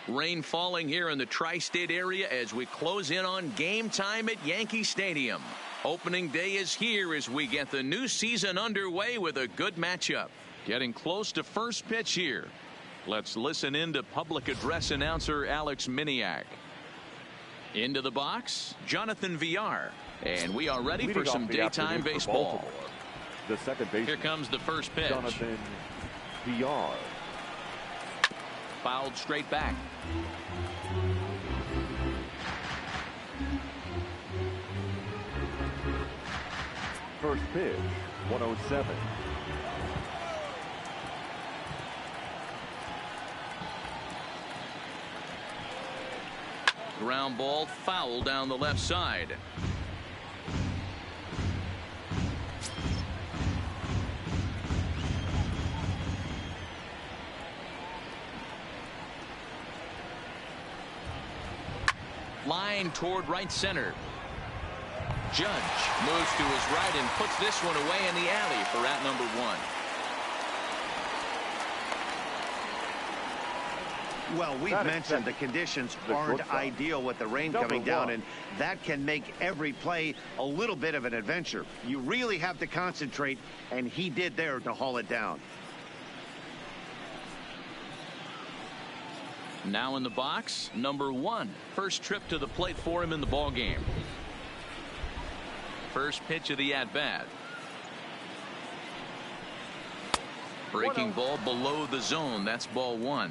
Rain falling here in the tri-state area as we close in on game time at Yankee Stadium. Opening day is here as we get the new season underway with a good matchup. Getting close to first pitch here. Let's listen in to public address announcer Alex Miniak. Into the box, Jonathan VR. And we are ready for some daytime baseball. The second baseman. Here comes the first pitch. Jonathan VR. Fouled straight back. First pitch, 107. Ground ball foul down the left side. Line toward right center. Judge moves to his right and puts this one away in the alley for out number one. Well, we've mentioned the conditions aren't ideal with the rain coming down, and that can make every play a little bit of an adventure. You really have to concentrate, and he did there to haul it down. Now in the box, number one. First trip to the plate for him in the ball game. First pitch of the at-bat. Breaking ball below the zone. That's ball one.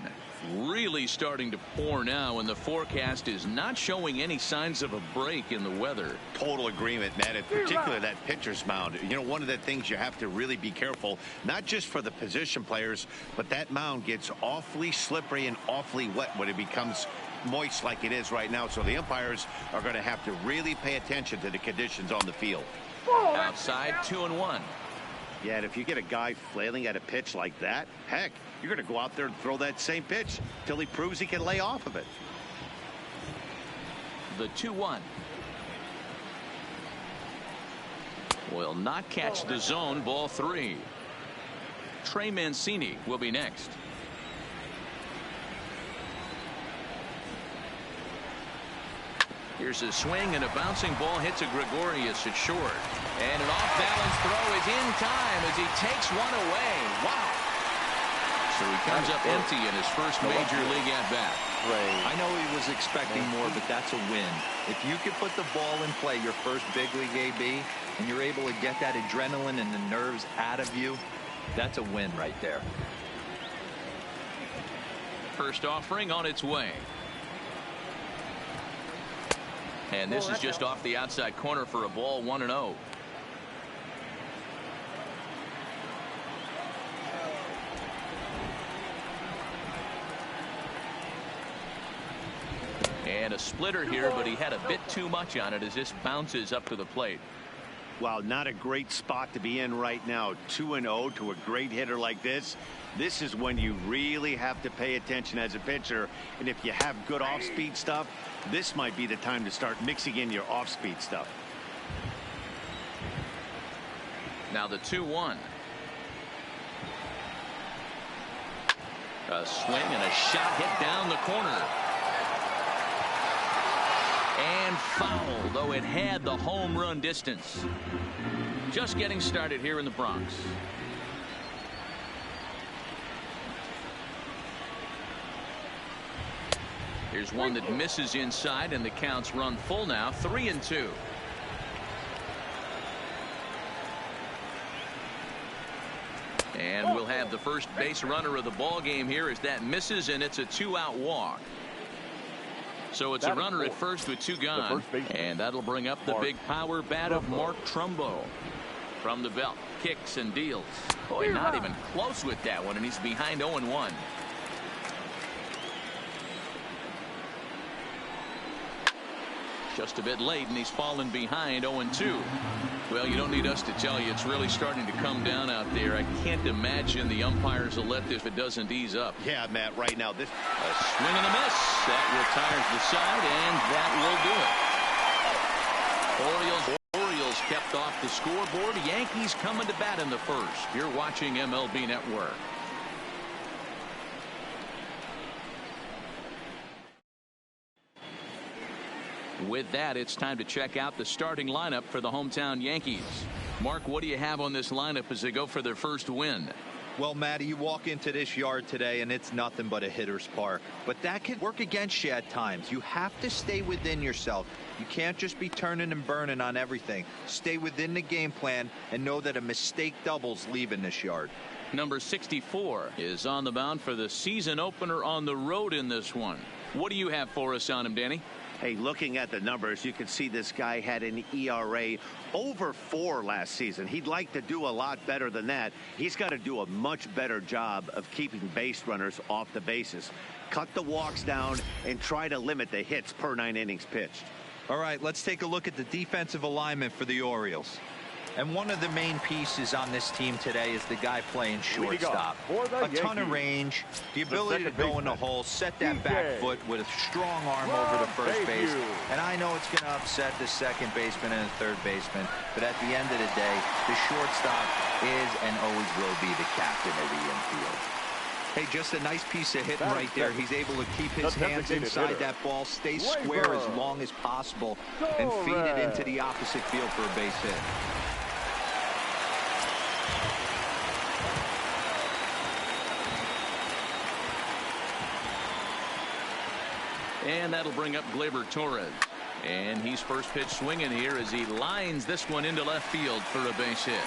Really starting to pour now, and the forecast is not showing any signs of a break in the weather. Total agreement, Matt, and particularly that pitcher's mound. You know, one of the things you have to really be careful, not just for the position players, but that mound gets awfully slippery and awfully wet when it becomes moist like it is right now. So the umpires are going to have to really pay attention to the conditions on the field. Outside, 2-1. Yeah, and if you get a guy flailing at a pitch like that, heck, you're going to go out there and throw that same pitch till he proves he can lay off of it. The 2-1. Will not catch the zone. Ball three. Trey Mancini will be next. Here's a swing, and a bouncing ball hits a Gregorius at short. And an off-balance throw is in time as he takes one away. Wow. So he comes up empty in his first major league at-bat. I know he was expecting more, but that's a win. If you can put the ball in play, your first big league AB, and you're able to get that adrenaline and the nerves out of you, that's a win right there. First offering on its way. And this is just off the outside corner for a ball, 1-0. And a splitter here, but he had a bit too much on it as this bounces up to the plate. Well, not a great spot to be in right now. 2-0 to a great hitter like this. This is when you really have to pay attention as a pitcher. And if you have good off-speed stuff, this might be the time to start mixing in your off-speed stuff. Now the 2-1. A swing and a shot hit down the corner. And foul, though it had the home run distance. Just getting started here in the Bronx. Here's one that misses inside, and the counts run full now, 3-2. And we'll have the first base runner of the ball game here as that misses, and it's a 2-out walk. So it's a runner at first with two gone, and that'll bring up the big power bat of Mark Trumbo. From the belt, kicks and deals. Boy, not even close with that one, and he's behind 0-1. Just a bit late, and he's fallen behind 0-2. Well, you don't need us to tell you it's really starting to come down out there. I can't imagine the umpires will let this if it doesn't ease up. Yeah, Matt, right now this a swing and a miss. That retires the side, and that will do it. Orioles kept off the scoreboard. Yankees coming to bat in the first. You're watching MLB Network. With that, it's time to check out the starting lineup for the hometown Yankees. Mark, what do you have on this lineup as they go for their first win? Well, Matty, you walk into this yard today and it's nothing but a hitter's park. But that can work against you at times. You have to stay within yourself. You can't just be turning and burning on everything. Stay within the game plan and know that a mistake doubles leaving this yard. Number 64 is on the mound for the season opener on the road in this one. What do you have for us on him, Danny? Hey, looking at the numbers, you can see this guy had an ERA over 4 last season. He'd like to do a lot better than that. He's got to do a much better job of keeping base runners off the bases. Cut the walks down and try to limit the hits per 9 innings pitched. All right, let's take a look at the defensive alignment for the Orioles. And one of the main pieces on this team today is the guy playing shortstop. A ton of range, the ability to go in the hole, set that back foot with a strong arm over the first base. And I know it's going to upset the second baseman and the third baseman, but at the end of the day, the shortstop is and always will be the captain of the infield. Hey, just a nice piece of hitting right there. He's able to keep his hands inside that ball, stay square as long as possible, and feed it into the opposite field for a base hit. And that'll bring up Gleyber Torres. And he's first pitch swinging here as he lines this one into left field for a base hit.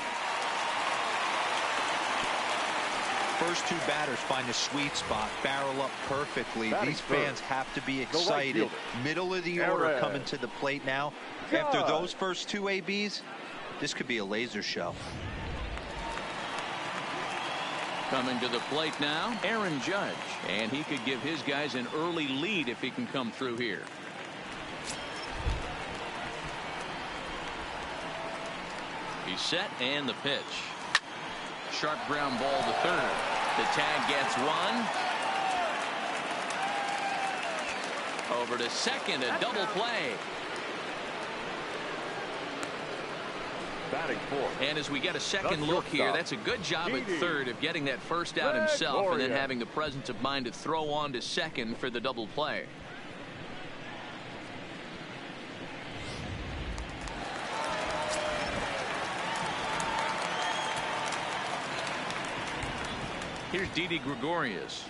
First 2 batters find a sweet spot, barrel up perfectly. These fans have to be excited. Middle of the order coming to the plate now. After those first 2 ABs, this could be a laser show. Coming to the plate now, Aaron Judge. And he could give his guys an early lead if he can come through here. He's set and the pitch. Sharp ground ball to third. The tag gets one. Over to second, a double play. Batting fourth. And as we get a second look here, that's a good job at third of getting that first out himself and then having the presence of mind to throw on to second for the double play. Here's Didi Gregorius.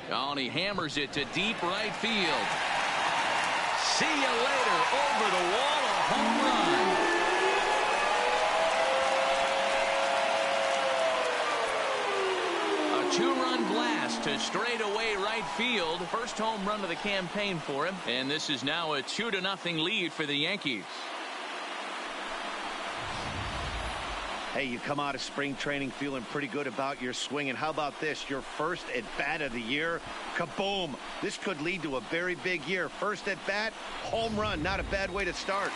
Oh, and he hammers it to deep right field. See you later. Over the wall, a home run. A 2-run blast to straightaway right field. First home run of the campaign for him. And this is now a 2-0 lead for the Yankees. Hey, you come out of spring training feeling pretty good about your swing, and how about this? Your first at bat of the year. Kaboom! This could lead to a very big year. First at bat, home run. Not a bad way to start.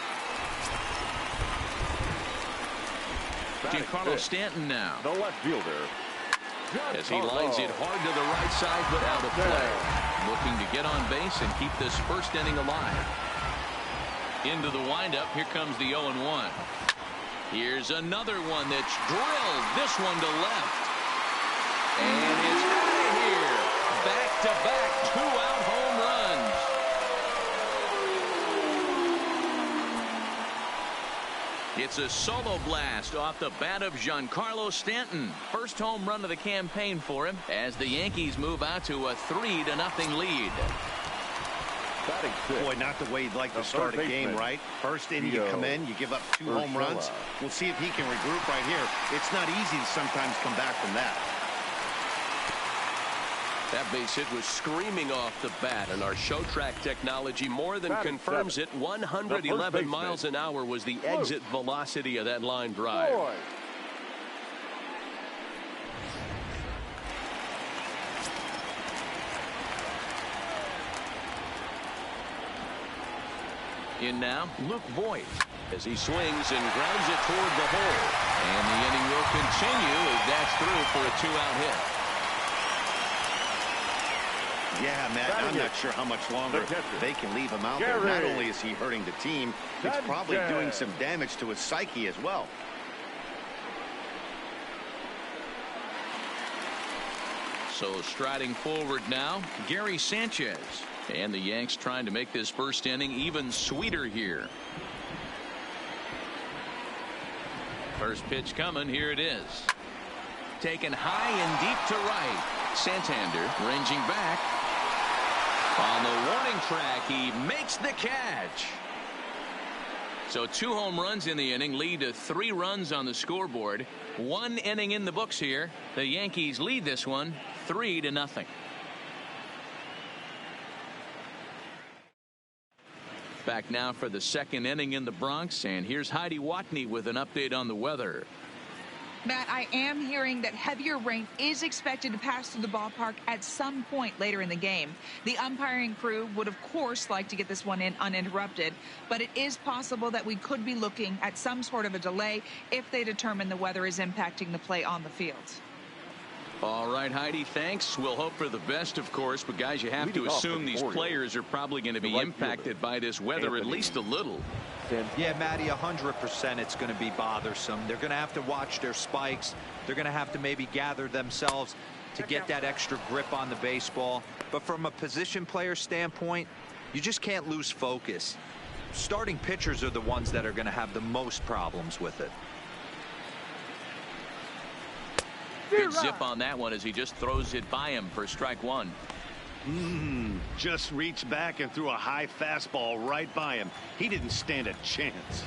Giancarlo Stanton now. The left fielder. As he lines it hard to the right side, but out of play. Looking to get on base and keep this first inning alive. Into the windup. Here comes the 0-1. Here's another one that's drilled. This one to left. And it's out of here. Back-to-back 2-out home runs. It's a solo blast off the bat of Giancarlo Stanton. First home run of the campaign for him as the Yankees move out to a 3-0 lead. Boy, not the way you'd like to start a game, right? First inning, you come in, you give up 2 home runs. We'll see if he can regroup right here. It's not easy to sometimes come back from that. That base hit was screaming off the bat, and our show track technology more than confirms it. 111 miles an hour was the exit velocity of that line drive. In now, Luke Voigt as he swings and grounds it toward the hole. And the inning will continue as that's through for a 2-out hit. Yeah, Matt, I'm not sure how much longer they can leave him out there. Not only is he hurting the team, it's probably doing some damage to his psyche as well. So striding forward now, Gary Sanchez. And the Yanks trying to make this first inning even sweeter here. First pitch coming. Here it is. Taken high and deep to right. Santander ranging back. On the warning track, he makes the catch. So 2 home runs in the inning lead to 3 runs on the scoreboard. 1 inning in the books here. The Yankees lead this one 3-0. Back now for the second inning in the Bronx, and here's Heidi Watney with an update on the weather. Matt, I am hearing that heavier rain is expected to pass through the ballpark at some point later in the game. The umpiring crew would, of course, like to get this one in uninterrupted, but it is possible that we could be looking at some sort of a delay if they determine the weather is impacting the play on the field. All right, Heidi, thanks. We'll hope for the best, of course, but guys, you have to assume these players are probably going to be impacted by this weather at least a little. Yeah, Matty, 100% it's going to be bothersome. They're going to have to watch their spikes. They're going to have to maybe gather themselves to get that extra grip on the baseball. But from a position player standpoint, you just can't lose focus. Starting pitchers are the ones that are going to have the most problems with it. Good zip on that one as he just throws it by him for strike 1. Just reached back and threw a high fastball right by him. He didn't stand a chance.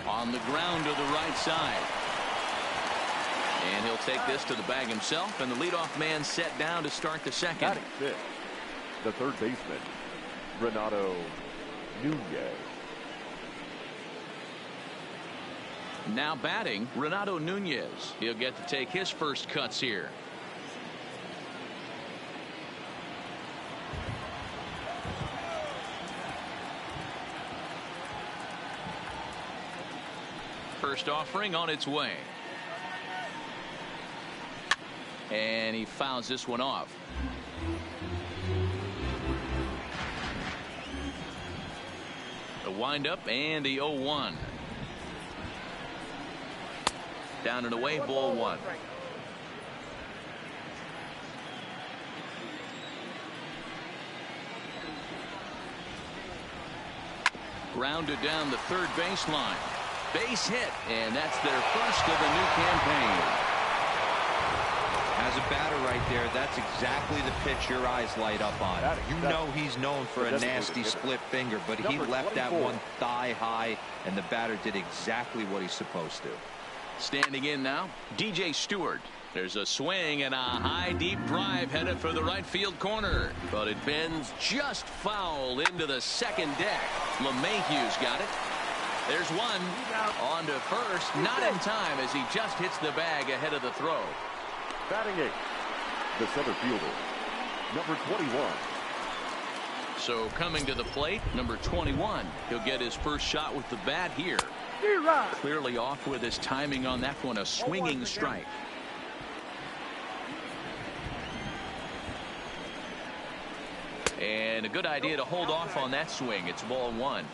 On the ground to the right side. And he'll take this to the bag himself, and the leadoff man set down to start the second. Batting fifth, the third baseman, Renato Nunez. Now batting, Renato Nunez. He'll get to take his first cuts here. First offering on its way. And he fouls this one off. The windup and the 0-1. Down and away, ball 1. Grounded down the third baseline. Base hit, and that's their first of the new campaign. As a batter right there, that's exactly the pitch your eyes light up on. You know he's known for a nasty split finger, but he left that one thigh high, and the batter did exactly what he's supposed to. Standing in now, DJ Stewart. There's a swing and a high deep drive headed for the right field corner, but it bends just foul into the second deck. LeMahieu's got it. There's one on to first, not in time as he just hits the bag ahead of the throw. Batting eighth, the center fielder, number 21. So coming to the plate, number 21. He'll get his first shot with the bat here. Clearly off with his timing on that one, a swinging strike. And a good idea to hold off on that swing. It's ball 1.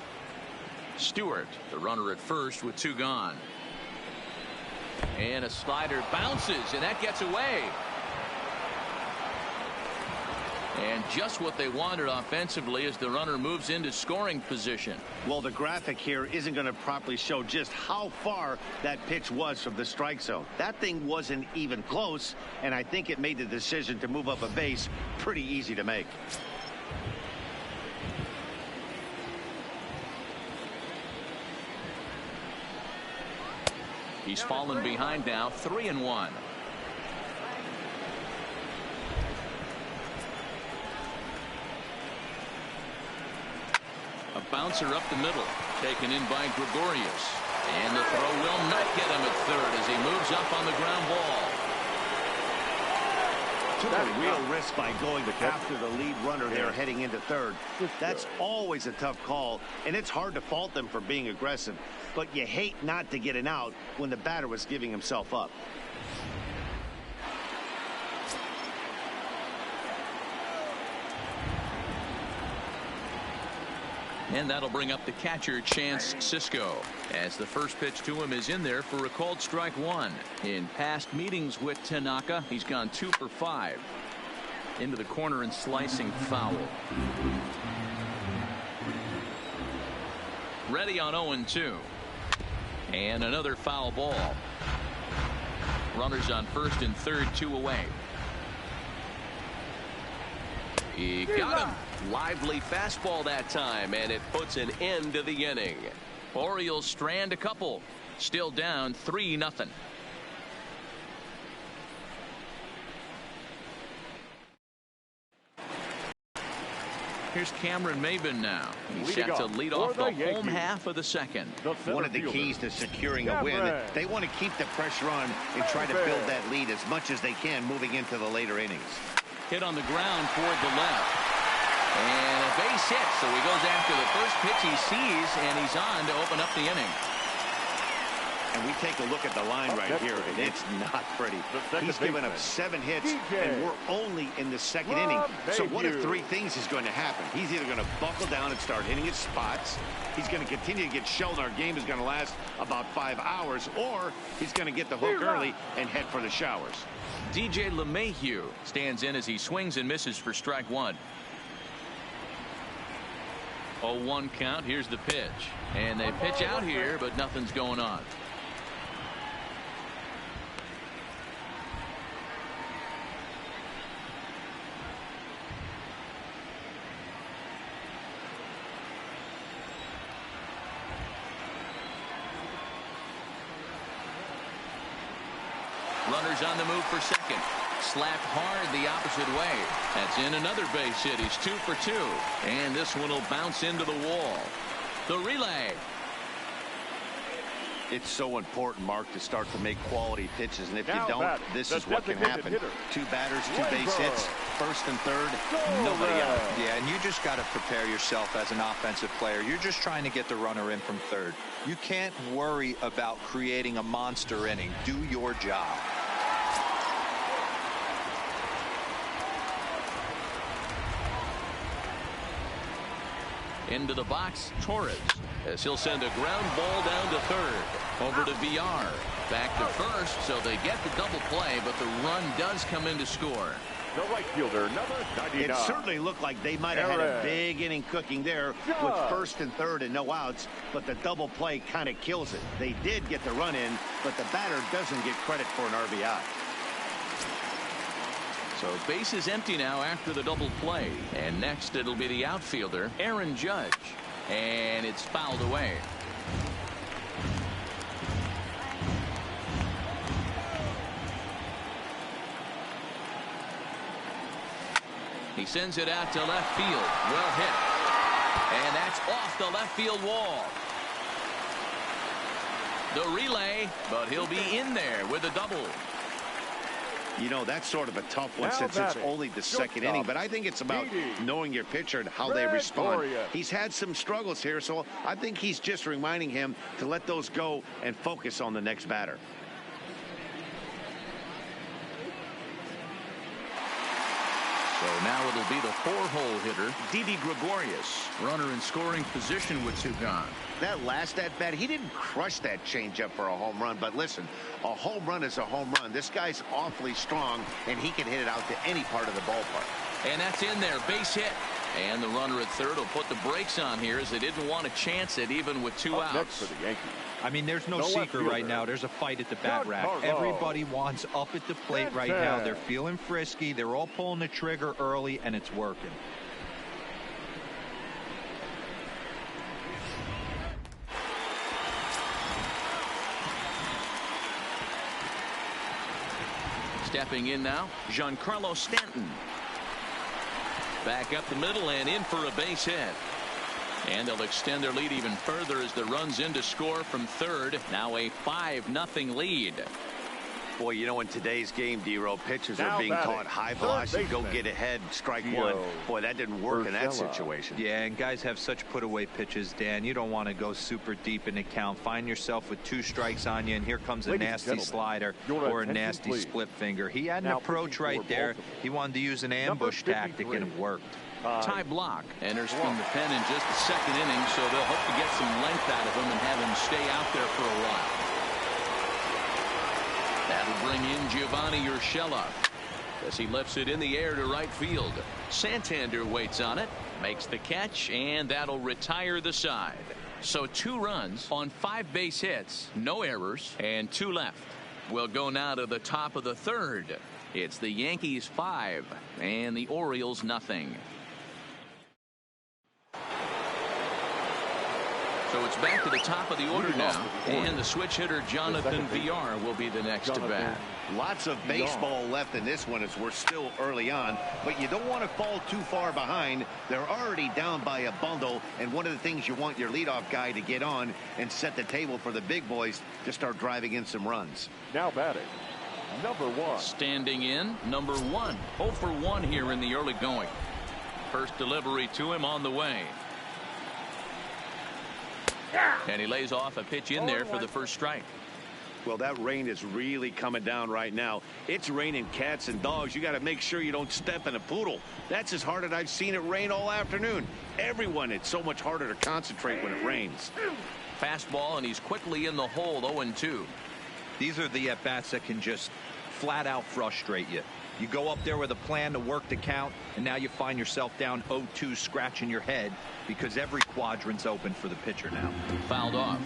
Stewart, the runner at first with 2 gone. And a slider bounces, and that gets away. And just what they wanted offensively as the runner moves into scoring position. Well, the graphic here isn't going to properly show just how far that pitch was from the strike zone. That thing wasn't even close, and I think it made the decision to move up a base pretty easy to make. He's fallen behind now, 3-1. A bouncer up the middle, taken in by Gregorius. And the throw will not get him at third as he moves up on the ground ball. Took a real risk by going after the lead runner there heading into third. That's always a tough call, and it's hard to fault them for being aggressive. But you hate not to get an out when the batter was giving himself up. And that'll bring up the catcher, Jfuskii, as the first pitch to him is in there for a called strike one. In past meetings with Tanaka, he's gone 2 for 5. Into the corner and slicing foul. Ready on 0-2. And another foul ball. Runners on first and third, 2 away. He got him. Lively fastball that time, and it puts an end to the inning. Orioles strand a couple. Still down 3-0. Here's Cameron Maben now. He's set to lead off the home half of the second. One of the keys to securing a win, they want to keep the pressure on and try to build that lead as much as they can moving into the later innings. Hit on the ground toward the left. And a base hit, so he goes after the first pitch he sees, and he's on to open up the inning. And we take a look at the line right here, and it's not pretty. He's given up 7 hits, and we're only in the second inning. So one of 3 things is going to happen. He's either going to buckle down and start hitting his spots, he's going to continue to get shelled, our game is going to last about 5 hours, or he's going to get the hook early and head for the showers. DJ LeMahieu stands in as he swings and misses for strike one. 0-1 count. Here's the pitch. And they pitch out here, but nothing's going on. Runners on the move for second. Slapped hard the opposite way. That's in another base hit. He's 2 for 2. And this one will bounce into the wall. The relay. It's so important, Mark, to start to make quality pitches. And if you don't, this is what can happen. 2 batters, 2 base hits, first and third, nobody out. Yeah, and you just got to prepare yourself as an offensive player. You're just trying to get the runner in from third. You can't worry about creating a monster inning. Do your job. Into the box, Torres, as he'll send a ground ball down to third. Over to VR. Back to first, so they get the double play, but the run does come in to score. The right fielder, number 99. It certainly looked like they might have had a big inning cooking there with first and third and no outs, but the double play kind of kills it. They did get the run in, but the batter doesn't get credit for an RBI. So base is empty now after the double play. And next it'll be the outfielder, Aaron Judge. And it's fouled away. He sends it out to left field. Well hit. And that's off the left field wall. The relay, but he'll be in there with a double. You know, that's sort of a tough one since it's only the second inning, but I think it's about knowing your pitcher and how they respond. He's had some struggles here, so I think he's just reminding him to let those go and focus on the next batter. So now it'll be the 4-hole hitter, Didi Gregorius. Runner in scoring position with 2 gone. That last at-bat, he didn't crush that changeup for a home run, but listen, a home run is a home run. This guy's awfully strong, and he can hit it out to any part of the ballpark. And that's in there, base hit. And the runner at third will put the brakes on here as they didn't want to chance it even with 2 outs. Next for the Yankees. I mean, there's no secret right now. There's a fight at the bat rack. Everybody wants up at the plate right now. They're feeling frisky. They're all pulling the trigger early, and it's working. Stepping in now, Giancarlo Stanton. Back up the middle and in for a base hit. And they'll extend their lead even further as the runs in to score from third. Now a 5-0 lead. Boy, you know, in today's game, D-Row, pitchers are being taught high velocity, go get ahead, strike one. Boy, that didn't work in that situation. Yeah, and guys have such put-away pitches, Dan. You don't want to go super deep in the count. Find yourself with 2 strikes on you, and here comes a nasty slider or a nasty split finger. He had an approach right there. He wanted to use an ambush tactic, and it worked. Ty Block enters from the pen in just the second inning, so they'll hope to get some length out of him and have him stay out there for a while. That'll bring in Giovanni Urshela as he lifts it in the air to right field. Santander waits on it, makes the catch, and that'll retire the side. So 2 runs on 5 base hits, no errors, and 2 left. We'll go now to the top of the third. It's the Yankees 5 and the Orioles nothing. So it's back to the top of the order now, and the switch hitter Jonathan Villar will be the next to bat. Lots of baseball left in this one as we're still early on, but you don't want to fall too far behind. They're already down by a bundle, and one of the things you want your leadoff guy to get on and set the table for the big boys to start driving in some runs. Now batting, number 1. Standing in, number 1. 0 for 1 here in the early going. First delivery to him on the way. And he lays off a pitch in there for the first strike. Well, that rain is really coming down right now. It's raining cats and dogs. You got to make sure you don't step in a poodle. That's as hard as I've seen it rain all afternoon. Everyone, it's so much harder to concentrate when it rains. Fastball, and he's quickly in the hole, 0-2. These are the at-bats that can just flat out frustrate you. You go up there with a plan to work the count, and now you find yourself down 0-2, scratching your head because every quadrant's open for the pitcher now. Fouled off.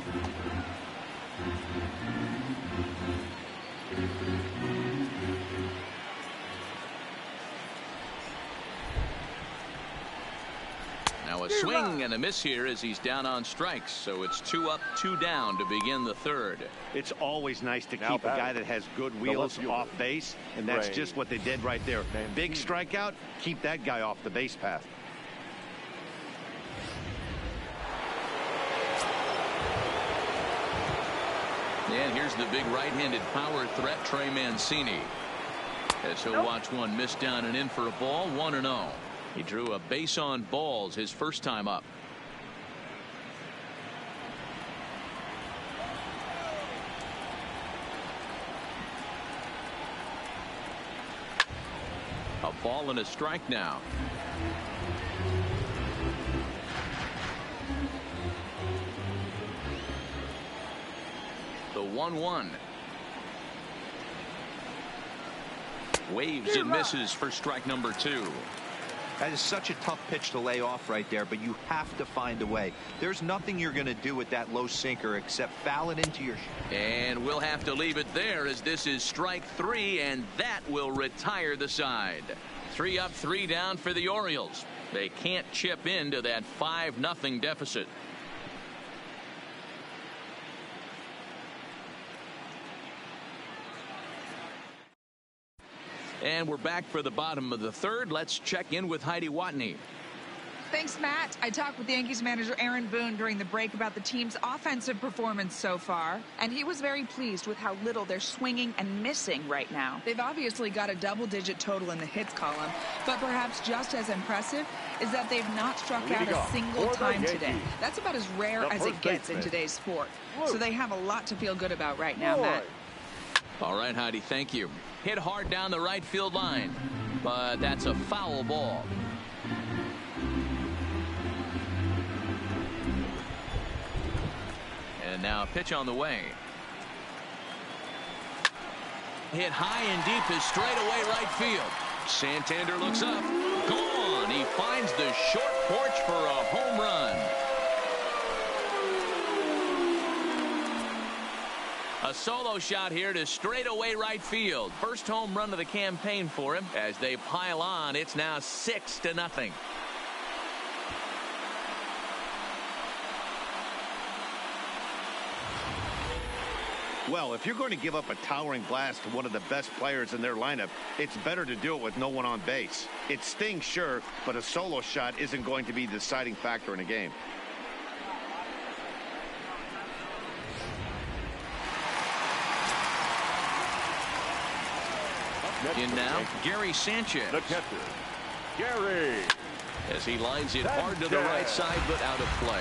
Now a swing and a miss here as he's down on strikes, so it's 2 up, 2 down to begin the third. It's always nice to keep a guy that has good wheels off base, and that's just what they did right there. Big strikeout, keep that guy off the base path. And here's the big right-handed power threat, Trey Mancini, as he'll watch one miss down and in for a ball. 1-0. He drew a base on balls his first time up. A ball and a strike now. The 1-1. Waves and misses for strike number 2. That is such a tough pitch to lay off right there, but you have to find a way. There's nothing you're going to do with that low sinker except foul it into your... And we'll have to leave it there as this is strike 3, and that will retire the side. 3 up, 3 down for the Orioles. They can't chip into that 5-0 deficit. And we're back for the bottom of the third. Let's check in with Heidi Watney. Thanks, Matt. I talked with Yankees manager Aaron Boone during the break about the team's offensive performance so far, and he was very pleased with how little they're swinging and missing right now. They've obviously got a double-digit total in the hits column, but perhaps just as impressive is that they've not struck out a single time today. That's about as rare as it gets in today's sport. So they have a lot to feel good about right now, Matt. All right, Heidi, thank you. Hit hard down the right field line, but that's a foul ball. And now a pitch on the way. Hit high and deep is straightaway right field. Santander looks up. Gone. He finds the short porch for a home run. A solo shot here to straightaway right field. First home run of the campaign for him. As they pile on, it's now 6-0. Well, if you're going to give up a towering blast to one of the best players in their lineup, it's better to do it with no one on base. It stings, sure, but a solo shot isn't going to be the deciding factor in a game. In now, Gary Sanchez. The catcher, Gary. As he lines it hard to the right side, but out of play.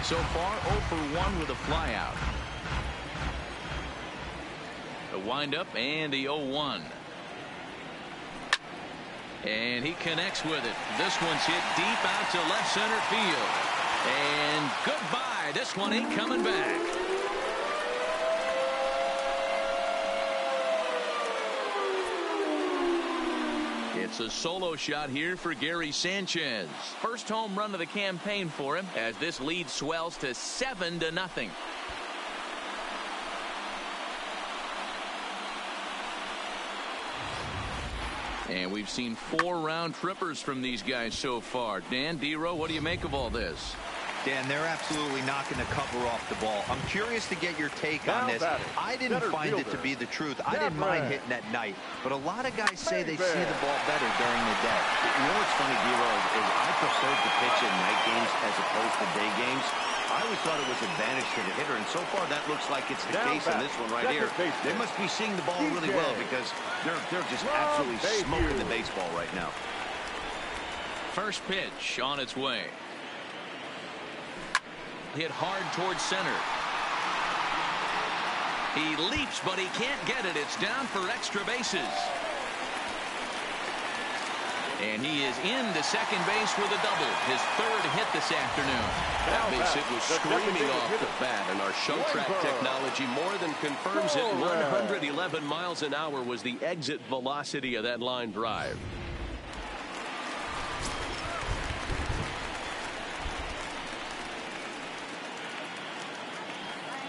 So far, 0 for 1 with a flyout. The windup and the 0-1. And he connects with it. This one's hit deep out to left center field. And goodbye. This one ain't coming back. It's a solo shot here for Gary Sanchez. First home run of the campaign for him as this lead swells to 7-0. And we've seen 4 round trippers from these guys so far. Dan, D-Row, what do you make of all this? Dan, they're absolutely not going to cover off the ball. I'm curious to get your take on this. I didn't find it to be the truth. I didn't mind hitting at night. But a lot of guys say they see the ball better during the day. You know what's funny, D-Row, is I preferred to pitch in night games as opposed to day games. I always thought it was advantage to the hitter, and so far that looks like it's the case in this one right here. They must be seeing the ball really well because they're just absolutely smoking the baseball right now. First pitch on its way. Hit hard towards center. He leaps, but he can't get it. It's down for extra bases. And he is into second base with a double. His 3rd hit this afternoon. That base hit was screaming off the bat, and our show track technology more than confirms it. 111 miles an hour was the exit velocity of that line drive.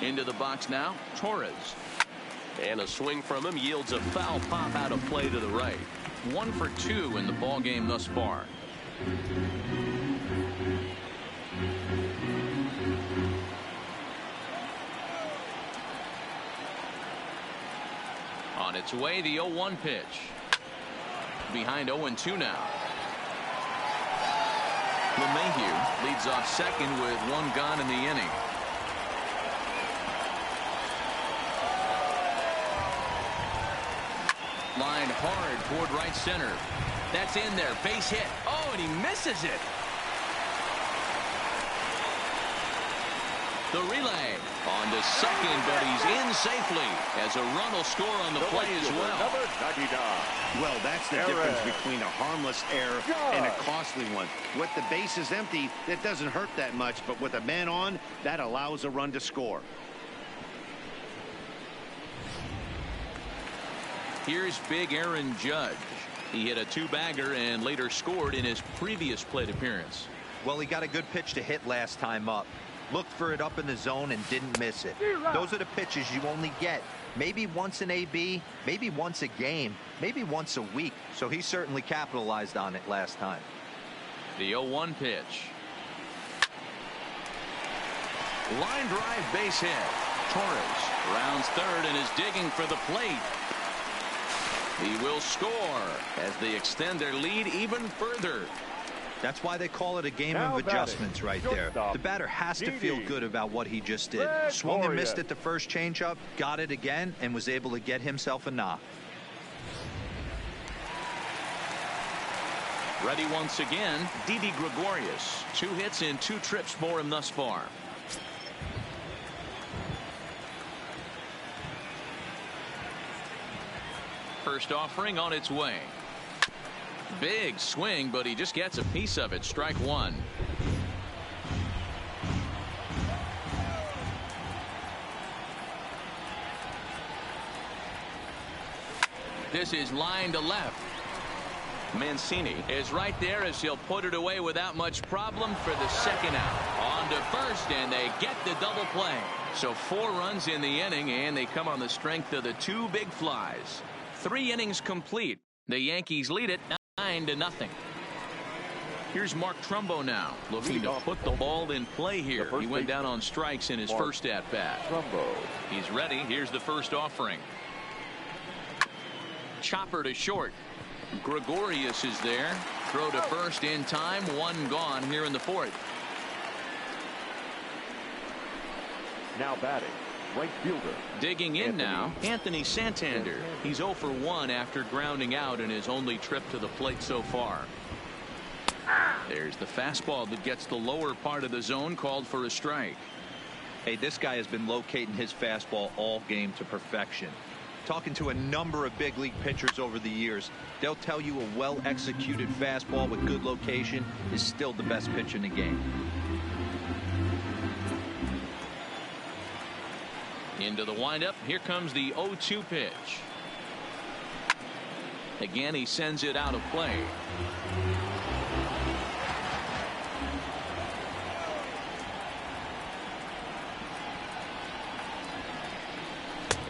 Into the box now, Torres. And a swing from him yields a foul pop out of play to the right. 1 for 2 in the ball game thus far. On its way, the 0-1 pitch. Behind 0-2 now. LeMahieu leads off second with 1 gone in the inning. Lined hard toward right center. That's in there. Base hit. Oh, and he misses it. The relay on to second, but he's in safely as a run will score on the play as well. Number 99. Well, that's the difference between a harmless error and a costly one. With the bases empty, that doesn't hurt that much, but with a man on, that allows a run to score. Here's big Aaron Judge. He hit a 2-bagger and later scored in his previous plate appearance. Well, he got a good pitch to hit last time up. Looked for it up in the zone and didn't miss it. Those are the pitches you only get maybe once in AB, maybe once a game, maybe once a week. So he certainly capitalized on it last time. The 0-1 pitch. Line drive base hit. Torres rounds third and is digging for the plate. He will score as they extend their lead even further. That's why they call it a game of adjustments right there. The batter has to feel good about what he just did. Swung and missed at the first changeup, got it again, and was able to get himself a knock. Ready once again, Didi Gregorius. 2 hits in 2 trips for him thus far. First offering on its way. Big swing, but he just gets a piece of it. Strike 1. This is line to left. Mancini is right there as he'll put it away without much problem for the second out. On to first, and they get the double play. So 4 runs in the inning, and they come on the strength of the 2 big flies. 3 innings complete. The Yankees lead it 9-0. Here's Mark Trumbo now, looking to put the ball in play here. He went down on strikes in his first at-bat. He's ready. Here's the first offering. Chopper to short. Gregorius is there. Throw to first in time. 1 gone here in the 4th. Now batting, right fielder. Digging in now, Anthony Santander. He's 0 for 1 after grounding out in his only trip to the plate so far. There's the fastball that gets the lower part of the zone, called for a strike. Hey, this guy has been locating his fastball all game to perfection. Talking to a number of big league pitchers over the years, they'll tell you a well-executed fastball with good location is still the best pitch in the game. Into the windup. Here comes the 0-2 pitch. Again, he sends it out of play.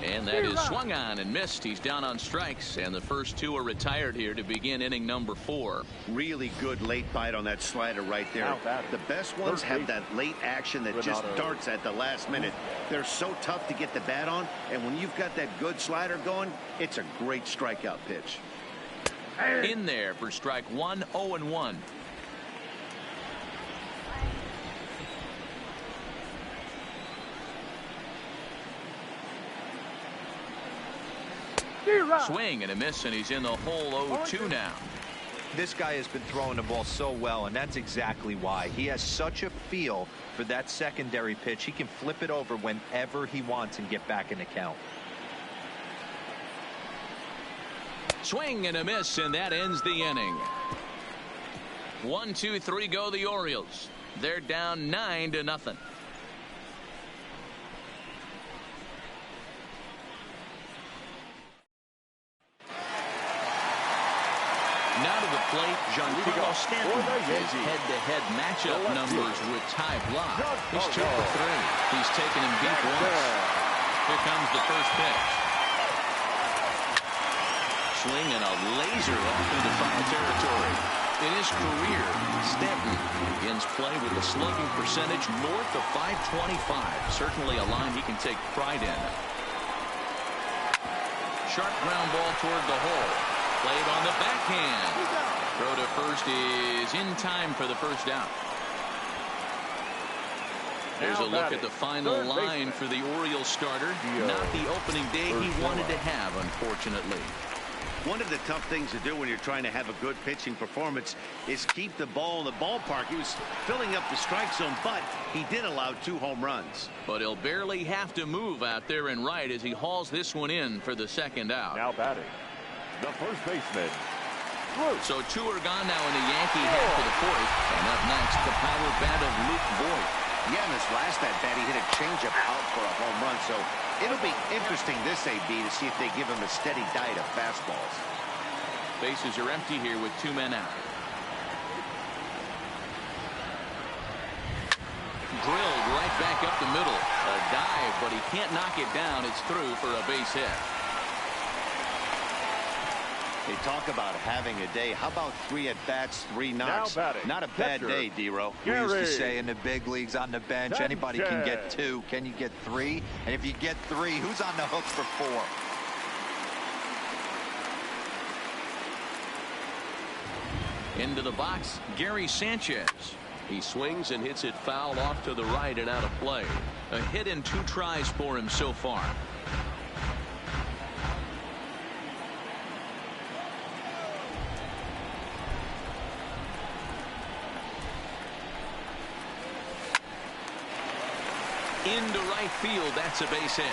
And that is swung on and missed. He's down on strikes, and the first two are retired here to begin inning number 4. Really good late bite on that slider right there. The best ones have that late action that just darts at the last minute. They're so tough to get the bat on, and when you've got that good slider going, it's a great strikeout pitch. In there for strike 1, 0-1. Swing and a miss, and he's in the hole. 0-2 now. This guy has been throwing the ball so well, and that's exactly why. He has such a feel for that secondary pitch. He can flip it over whenever he wants and get back in the count. Swing and a miss, and that ends the inning. 1, 2, 3 go the Orioles. They're down 9-0. Now to the plate, Jfuskii919's. His head-to-head matchup numbers with Ty Blach. He's 2 for 3. He's taken him deep once. Here comes the first pitch. Swing and a laser off into foul territory. In his career, Stanton begins play with a slugging percentage north of .525. Certainly a line he can take pride in. Sharp ground ball toward the hole. Played on the backhand. Throw to first is in time for the first out. There's a look at the final line for the Orioles starter. Not the opening day he wanted to have, unfortunately. One of the tough things to do when you're trying to have a good pitching performance is keep the ball in the ballpark. He was filling up the strike zone, but he did allow 2 home runs. But he'll barely have to move out there and right as he hauls this one in for the second out. Now batting, the first baseman. So 2 are gone now in the Yankee half of the 4th. And up next, the power bat of Luke Voigt. Yeah, in this last at-bat, he hit a changeup out for a home run. So it'll be interesting this AB to see if they give him a steady diet of fastballs. Bases are empty here with 2 men out. Drilled right back up the middle. A dive, but he can't knock it down. It's through for a base hit. They talk about having a day. How about 3 at-bats, 3 knocks? Not a bad day, D-Row. We used to say in the big leagues on the bench, anybody can get 2. Can you get 3? And if you get 3, who's on the hook for 4? Into the box, Gary Sanchez. He swings and hits it foul off to the right and out of play. A hit in 2 tries for him so far. Into right field. That's a base hit.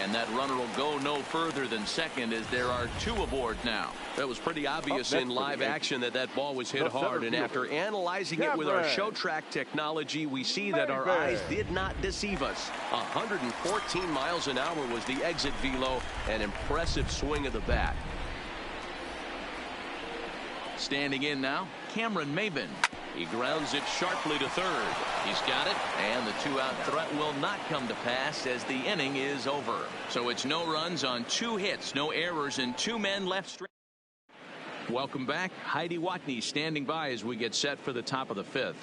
And that runner will go no further than second as there are 2 aboard now. That was pretty obvious in live action that ball was hit hard. And after analyzing it with our show track technology, we see that our eyes did not deceive us. 114 miles an hour was the exit velo. An impressive swing of the bat. Standing in now, Cameron Maybin. He grounds it sharply to third. He's got it, and the 2-out threat will not come to pass as the inning is over. So it's no runs on 2 hits, no errors, and 2 men left straight. Welcome back. Heidi Watney standing by as we get set for the top of the 5th.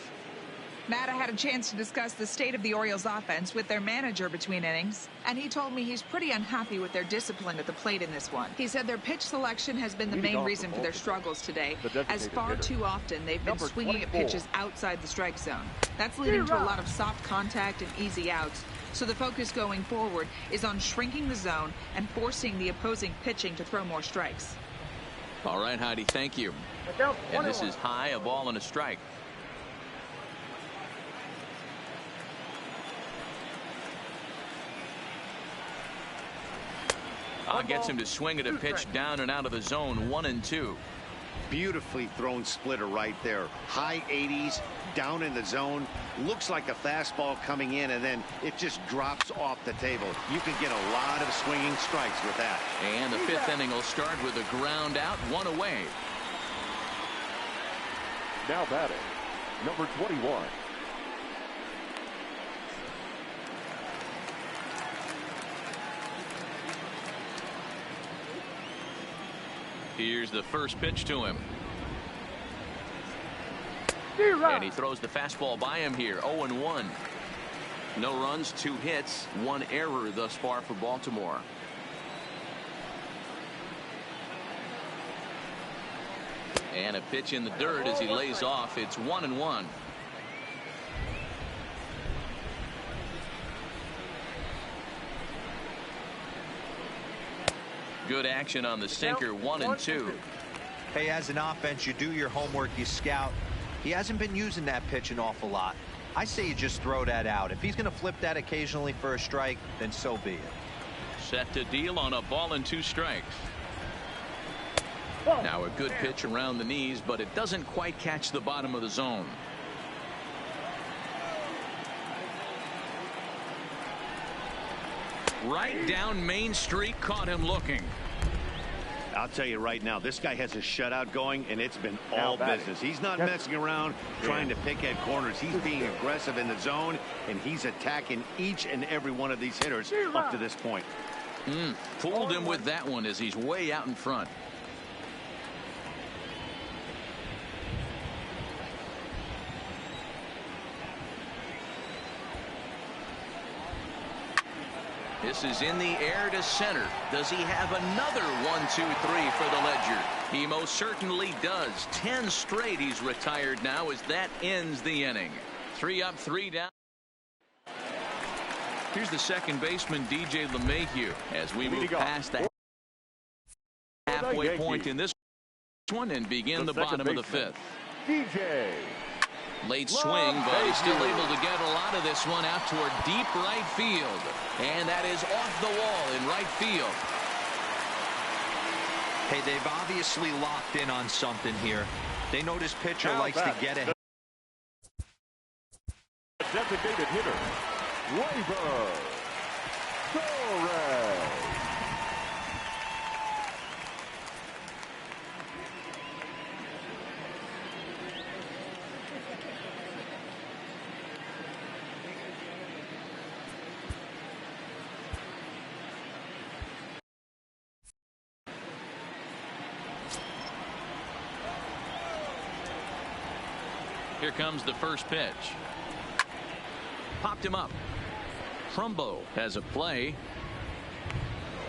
Matt, I had a chance to discuss the state of the Orioles offense with their manager between innings, and he told me he's pretty unhappy with their discipline at the plate in this one. He said their pitch selection has been the main reason for their struggles today, as far too often they've been swinging at pitches outside the strike zone. That's leading to a lot of soft contact and easy outs, so the focus going forward is on shrinking the zone and forcing the opposing pitching to throw more strikes. All right, Heidi, thank you. And this is high, a ball and a strike. Gets him to swing at a pitch down and out of the zone, 1-2. Beautifully thrown splitter right there. High 80s, down in the zone. Looks like a fastball coming in, and then it just drops off the table. You can get a lot of swinging strikes with that. And the fifth inning will start with a ground out, 1 away. Now batting, number 21. Here's the first pitch to him. And he throws the fastball by him here, 0-1. No runs, 2 hits, 1 error thus far for Baltimore. And a pitch in the dirt as he lays off. It's 1-1. Good action on the sinker, 1-2. Hey, as an offense, you do your homework, you scout. He hasn't been using that pitch an awful lot. I say you just throw that out. If he's going to flip that occasionally for a strike, then so be it. Set to deal on a ball and 2 strikes. Now a good pitch around the knees, but it doesn't quite catch the bottom of the zone. Right down Main Street, caught him looking. I'll tell you right now, this guy has a shutout going, and it's been all business. He's not messing around trying to pick at corners. He's being aggressive in the zone, and he's attacking each and every one of these hitters up to this point. Fooled him with that one as he's way out in front. This is in the air to center. Does he have another 1-2-3 for the Ledger? He most certainly does. 10 straight he's retired now as that ends the inning. 3 up, 3 down. Here's the second baseman, DJ LeMahieu, as we move past the halfway point in this one and begin the bottom of the 5th. DJ. Late swing, but he's still able to get a lot of this one out toward deep right field. And that is off the wall in right field. Hey, they've obviously locked in on something here. They know this pitcher likes to get ahead. Designated hitter, Gleyber Torres. Here comes the first pitch. Popped him up. Trumbo has a play.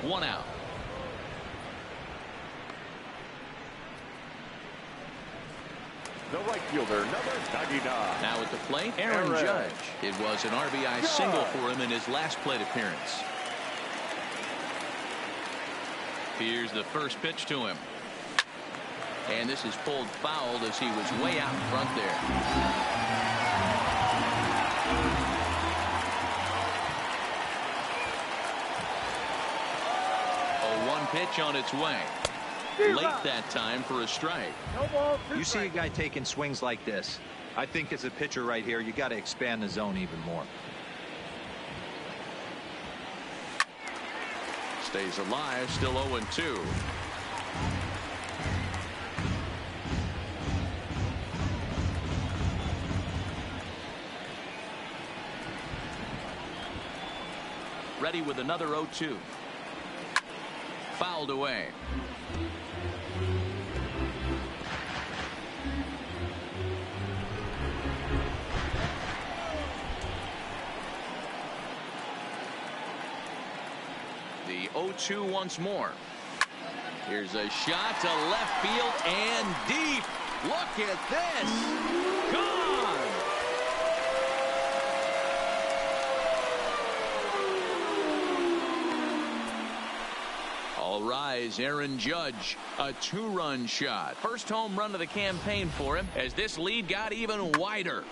1 out. The right fielder, number 99. Now at the plate, Aaron Judge. It was an RBI single for him in his last plate appearance. Here's the first pitch to him. And this is pulled foul as he was way out in front there. A 1 pitch on its way. Late that time for a strike. You see a guy taking swings like this. I think as a pitcher right here, you got to expand the zone even more. Stays alive, still 0-2. Ready with another 0-2. Fouled away. The 0-2 once more. Here's a shot to left field and deep. Look at this. Gone. All rise, Aaron Judge, a 2-run shot. First home run of the campaign for him as this lead got even wider.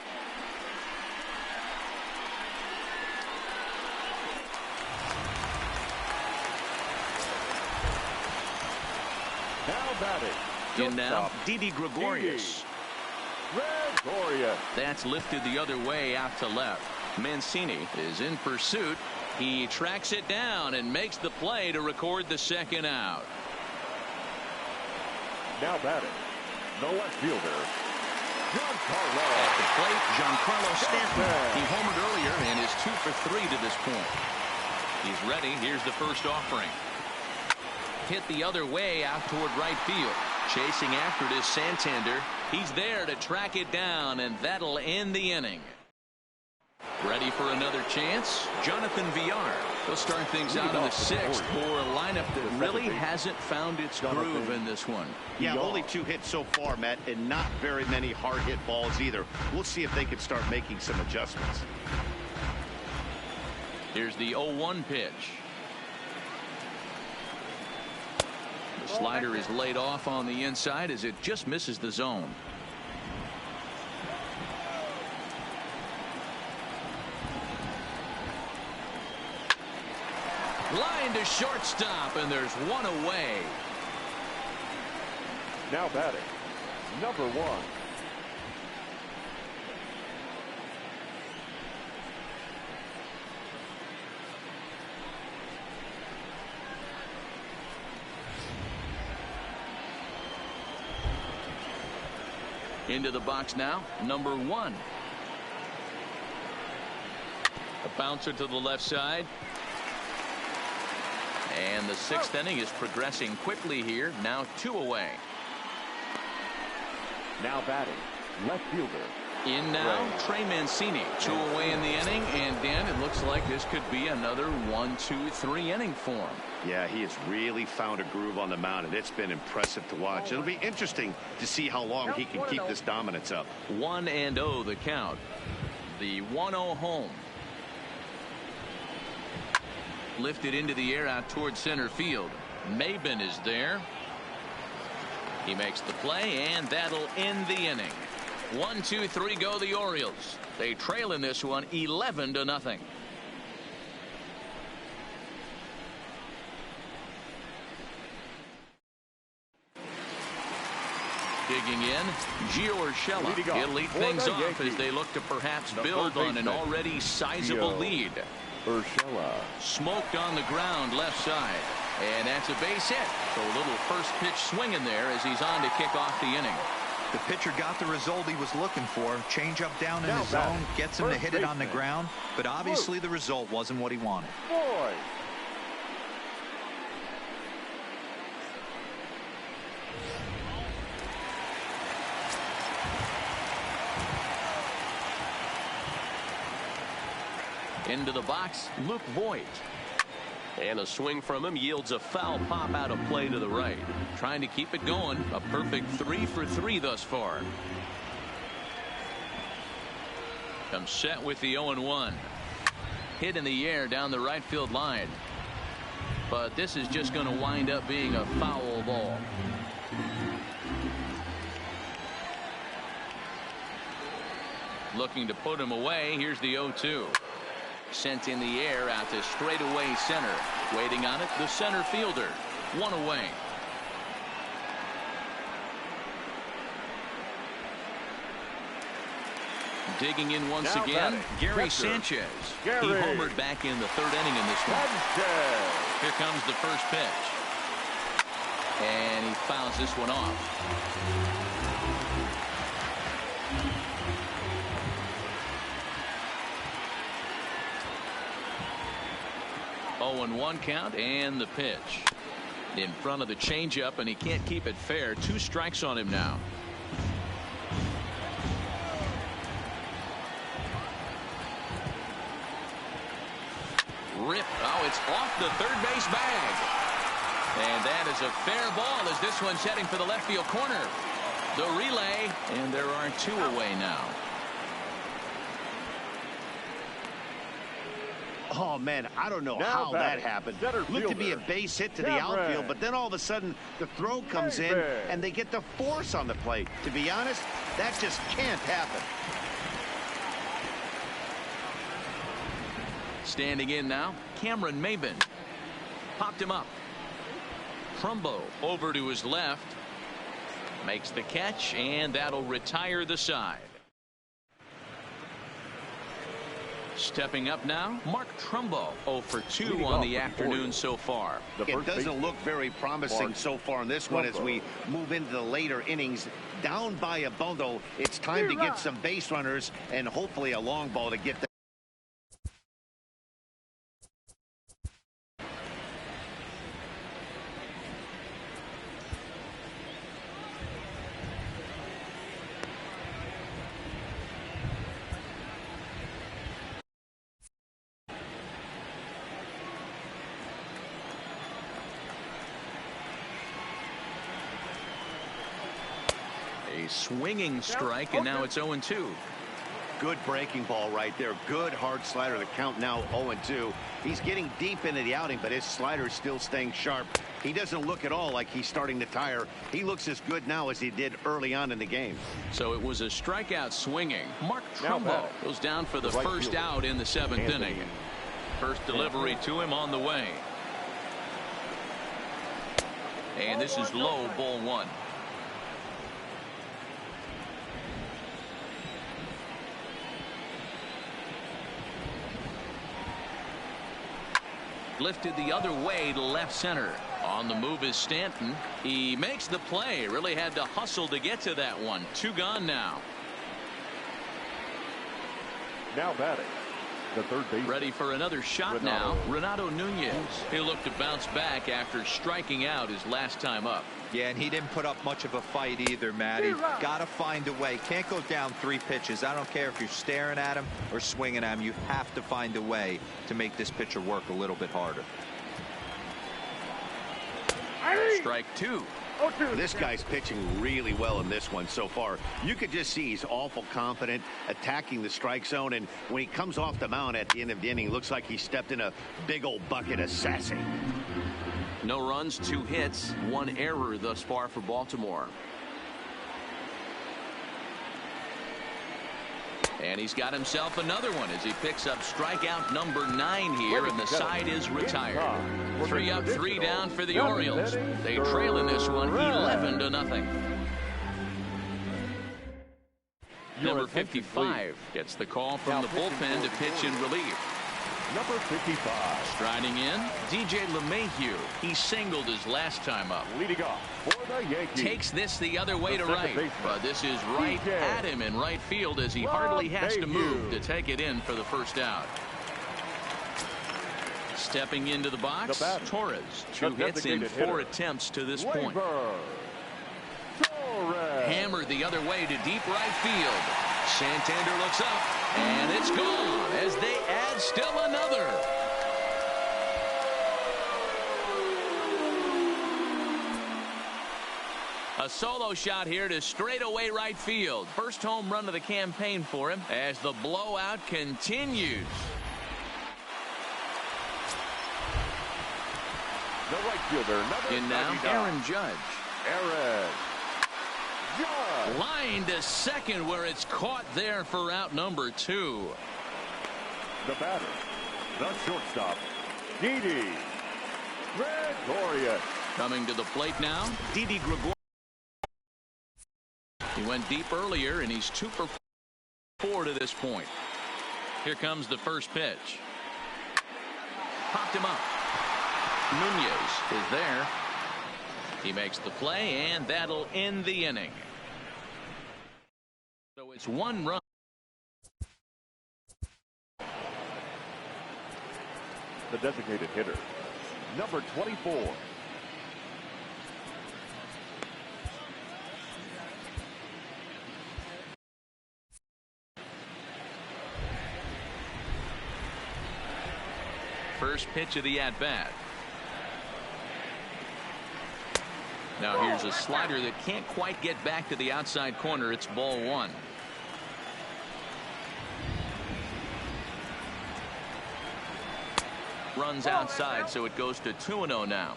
batting. In now, Didi Gregorius. Gregorius. That's lifted the other way out to left. Mancini is in pursuit. He tracks it down and makes the play to record the second out. Now batting, the left fielder, Giancarlo. At the plate, Giancarlo Stanton. He homered earlier and is 2 for 3 to this point. He's ready. Here's the first offering. Hit the other way out toward right field. Chasing after it is Santander. He's there to track it down, and that'll end the inning. Ready for another chance? Jonathan Villar. He'll start things out in the 6th for a lineup that really hasn't found its groove in this one. Yeah, only 2 hits so far, Matt, and not very many hard hit balls either. We'll see if they can start making some adjustments. Here's the 0-1 pitch. The slider is laid off on the inside as it just misses the zone. Line to shortstop, and there's one away. Now batting, number 1. Into the box now, number 1. A bouncer to the left side. And the 6th inning is progressing quickly here. Now 2 away. Now batting, left fielder. In now, Trey Mancini. 2 away in the inning. And Dan, it looks like this could be another 1-2-3 inning for him. Yeah, he has really found a groove on the mound, and it's been impressive to watch. It'll be interesting to see how long he can keep this dominance up. 1-0 the count. The 1-0 home. Lifted into the air out towards center field. Maben is there. He makes the play, and that'll end the inning. 1-2-3 go the Orioles. They trail in this one 11-0. Digging in, Gio Urshela. He'll lead things off as they look to perhaps build on an already sizable lead. Urshela. Smoked on the ground left side. And that's a base hit. So a little first pitch swing in there as he's on to kick off the inning. The pitcher got the result he was looking for. Change up down in his zone, gets him to hit it on the ground. But obviously the result wasn't what he wanted. Boy. Into the box, Luke Voigt. And a swing from him yields a foul pop out of play to the right. Trying to keep it going. A perfect 3 for 3 thus far. Comes set with the 0-1. Hit in the air down the right field line. But this is just going to wind up being a foul ball. Looking to put him away. Here's the 0-2. Sent in the air out to straightaway center. Waiting on it, the center fielder. 1 away. Digging in once again, Gary Sanchez. He homered back in the 3rd inning in this one. Here comes the first pitch. And he fouls this one off. 0-1 count, and the pitch. In front of the changeup, and he can't keep it fair. 2 strikes on him now. Rip. Oh, it's off the third base bag. And that is a fair ball as this one's heading for the left field corner. The relay, and there are 2 away now. Oh, man, I don't know how that happened. Looked to be a base hit to the outfield, but then all of a sudden the throw comes in and they get the force on the plate. To be honest, that just can't happen. Standing in now, Cameron Maben. Popped him up. Trumbo over to his left. Makes the catch, and that'll retire the side. Stepping up now, Mark Trumbo, 0 for 2 on the afternoon so far. It doesn't look very promising so far in this one as we move into the later innings. Down by a bundle, it's time to get some base runners and hopefully a long ball to get the A swinging strike, and now it's 0-2. Good breaking ball right there. Good hard slider. The count now 0-2. He's getting deep into the outing, but his slider is still staying sharp. He doesn't look at all like he's starting to tire. He looks as good now as he did early on in the game. So it was a strikeout swinging. Mark Trumbo goes down for the first out in the 7th inning. First delivery to him on the way. And this is low, ball 1. Lifted the other way to left center. On the move is Stanton. He makes the play. Really had to hustle to get to that one. 2 gone now. Now batting, the third baseman. Ready for another shot now. Renato Nunez. He'll look to bounce back after striking out his last time up. Yeah, and he didn't put up much of a fight either, Matty. Got to find a way. Can't go down 3 pitches. I don't care if you're staring at him or swinging at him. You have to find a way to make this pitcher work a little bit harder. Strike 2. This guy's pitching really well in this one so far. You could just see he's awful confident attacking the strike zone, and when he comes off the mound at the end of the inning, looks like he stepped in a big old bucket of sassy. No runs, 2 hits, 1 error thus far for Baltimore. And he's got himself another one as he picks up strikeout number 9 here, and the side is retired. 3 up, 3 down for the Orioles. They trail in this one 11-0. Number 55 gets the call from the bullpen to pitch in relief. Number 55. Striding in, DJ LeMahieu. He singled his last time up. Leading off for the Yankees. Takes this the other way to right. But this is right at him in right field as he hardly has to move to take it in for the first out. Stepping into the box, Torres. 2 hits in 4 attempts to this point. Hammered the other way to deep right field. Santander looks up, and it's gone as they add still another. A solo shot here to straightaway right field. First home run of the campaign for him as the blowout continues. The right fielder, number In now, 99. Aaron Judge. Aaron Judge. Line to second where it's caught there for out number 2. The batter, the shortstop, Didi Gregorius. Coming to the plate now, Didi Gregorius. He went deep earlier, and he's 2 for 4 to this point. Here comes the first pitch. Popped him up. Nunez is there. He makes the play, and that'll end the inning. So it's 1 run. The designated hitter, number 24. First pitch of the at-bat. Now here's a slider that can't quite get back to the outside corner. It's ball 1. Runs outside, so it goes to 2-0 now.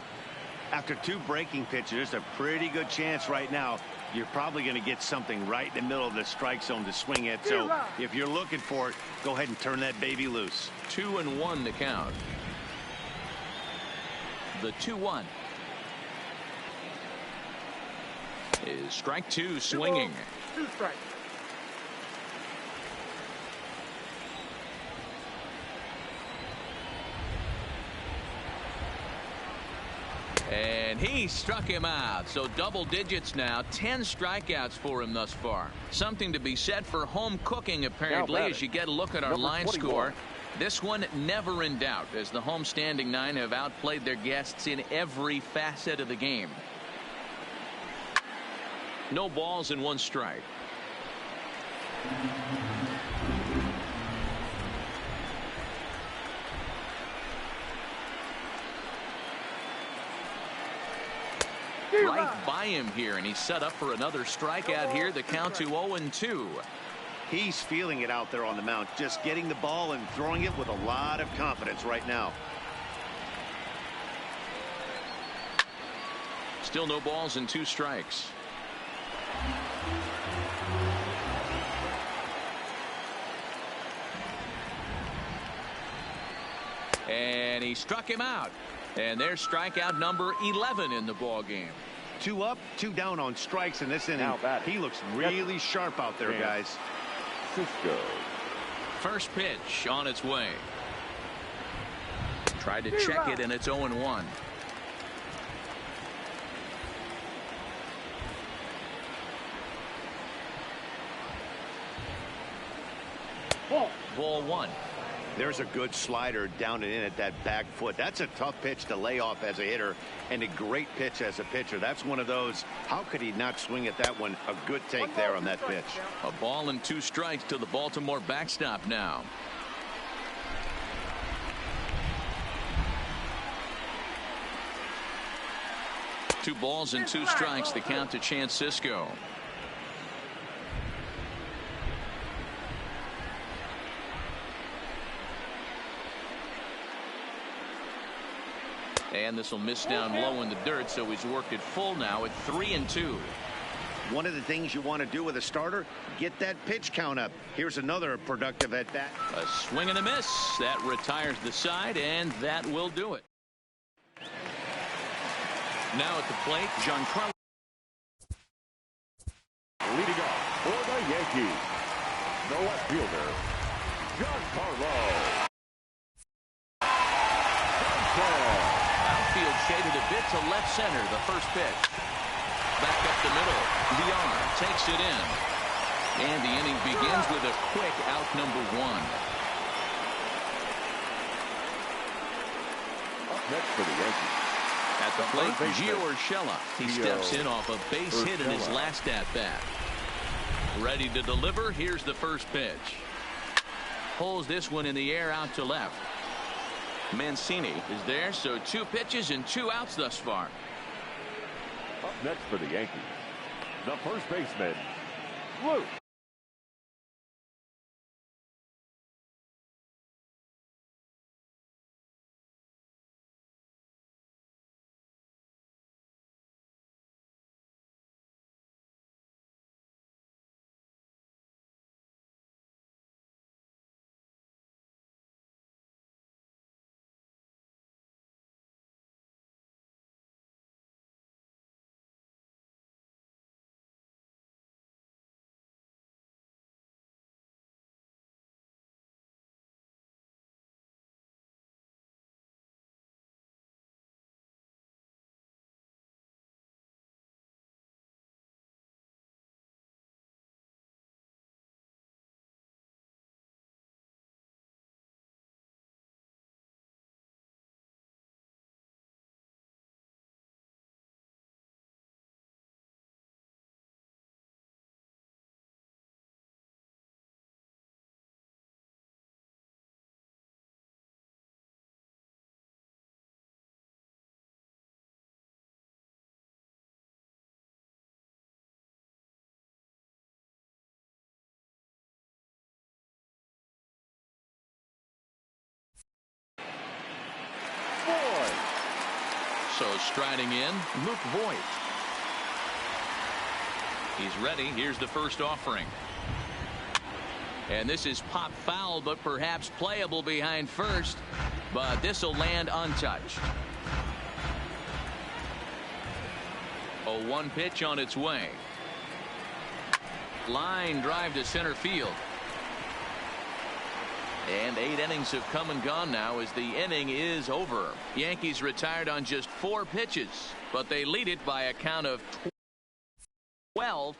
After 2 breaking pitches, there's a pretty good chance right now you're probably going to get something right in the middle of the strike zone to swing at. So if you're looking for it, go ahead and turn that baby loose. 2-1 to count. The 2-1. is strike two swinging. 2 strikes. And he struck him out. So double digits now. 10 strikeouts for him thus far. Something to be said for home cooking, apparently, as you get a look at our line 21. score. This one never in doubt, as the home standing 9 have outplayed their guests in every facet of the game. No balls and 1 strike. Right by him here, and he's set up for another strikeout here. The count to 0-2. He's feeling it out there on the mound, just getting the ball and throwing it with a lot of confidence right now. Still no balls and 2 strikes. And he struck him out. And there's strikeout number 11 in the ball game. 2 up, 2 down on strikes in this inning. He looks really sharp out there, guys. Cisco. First pitch on its way. Tried to check it, and it's 0-1. Ball 1. There's a good slider down and in at that back foot. That's a tough pitch to lay off as a hitter, and a great pitch as a pitcher. That's one of those. How could he not swing at that one? A good take there on that pitch. A ball and 2 strikes to the Baltimore backstop now. Two balls and 2 strikes, the count to Jfuskii. And this will miss down low in the dirt, so he's worked it full now at 3-2. One of the things you want to do with a starter, get that pitch count up. Here's another productive at bat. A swing and a miss. That retires the side, and that will do it. Now at the plate, Giancarlo. Leading off for the Yankees, the left fielder, Giancarlo. Outfield shaded a bit to left center, the first pitch. Back up the middle. The arm takes it in. And the inning begins with a quick out number 1. Up next for the Yankees. At the plate, Jfuskii919's. He steps in off a base hit in his last at-bat. Ready to deliver. Here's the first pitch. Pulls this one in the air out to left. Mancini is there, so 2 pitches and 2 outs thus far. Up next for the Yankees, the first baseman, Luke. So striding in, Luke Voigt. He's ready. Here's the first offering. And this is pop foul, but perhaps playable behind first. But this will land untouched. 0-1 pitch on its way. Line drive to center field. And 8 innings have come and gone now as the inning is over. Yankees retired on just 4 pitches, but they lead it by a count of 12.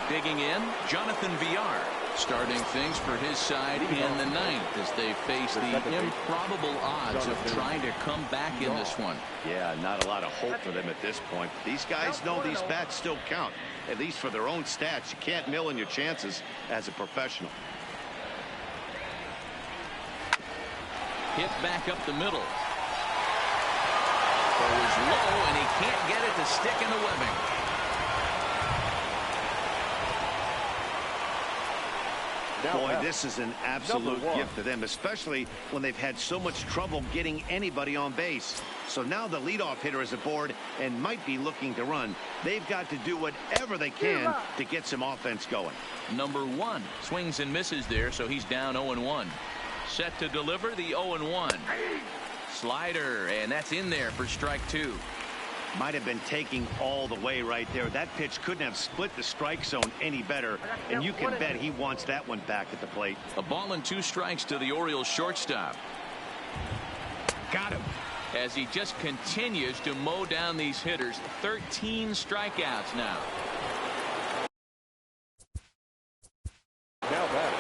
Digging in, Jonathan Villar starting things for his side in the 9th as they face the improbable odds of trying to come back in this one. Yeah, not a lot of hope for them at this point. These guys know these bats still count, at least for their own stats. You can't mill in your chances as a professional. Hit back up the middle. Goes low, and he can't get it to stick in the webbing. Boy, this is an absolute gift to them, especially when they've had so much trouble getting anybody on base. So now the leadoff hitter is aboard and might be looking to run. They've got to do whatever they can to get some offense going. Number 1 swings and misses there, so he's down 0-1. Set to deliver the 0-1. Slider, and that's in there for strike 2. Might have been taking all the way right there. That pitch couldn't have split the strike zone any better, and you can bet he wants that one back at the plate. A ball and 2 strikes to the Orioles shortstop. Got him. As he just continues to mow down these hitters. 13 strikeouts now. Now back,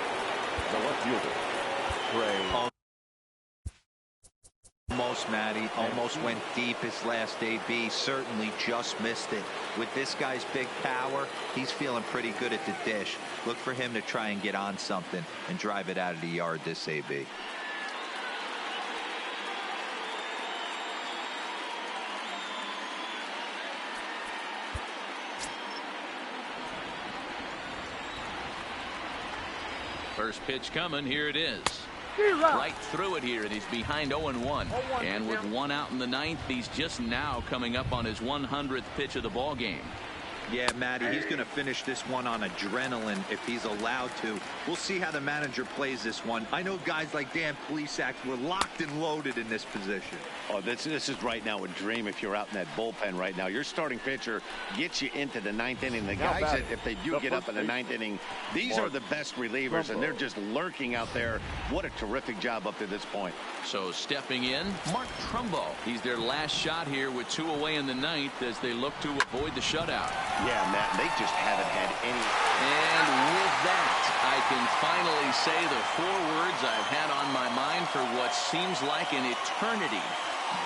the left fielder, Trey. Almost, Matty. Almost went deep his last AB. Certainly just missed it. With this guy's big power, he's feeling pretty good at the dish. Look for him to try and get on something and drive it out of the yard this AB. First pitch coming. Here it is. Right through it here, and he's behind 0-1. And with 1 out in the 9th, he's just now coming up on his 100th pitch of the ball game. Yeah, Matty, he's going to finish this one on adrenaline if he's allowed to. We'll see how the manager plays this one. I know guys like Dan Plesac were locked and loaded in this position. Oh, this is right now a dream if you're out in that bullpen right now. Your starting pitcher gets you into the 9th inning. The guys that, if they do get up in the 9th inning, these are the best relievers, and they're just lurking out there. What a terrific job up to this point. So stepping in, Mark Trumbo. He's their last shot here with 2 away in the 9th as they look to avoid the shutout. Yeah, Matt, they just haven't had any. And with that, I can finally say the 4 words I've had on my mind for what seems like an eternity.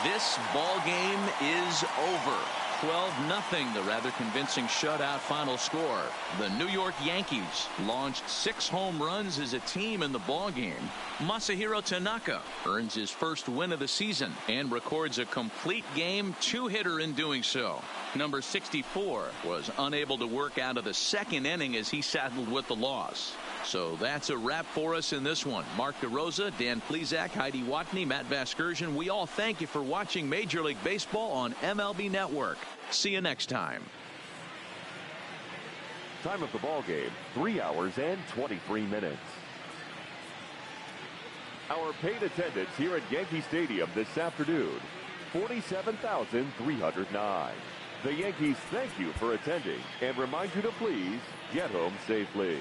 This ball game is over. 12-0, the rather convincing shutout final score. The New York Yankees launched 6 home runs as a team in the ball game. Masahiro Tanaka earns his first win of the season and records a complete game 2-hitter in doing so. Number 64 was unable to work out of the 2nd inning as he saddled with the loss. So that's a wrap for us in this one. Mark DeRosa, Dan Plesac, Heidi Watney, Matt Vasgersian. We all thank you for watching Major League Baseball on MLB Network. See you next time. Time of the ball game, 3 hours and 23 minutes. Our paid attendance here at Yankee Stadium this afternoon, 47,309. The Yankees thank you for attending and remind you to please get home safely.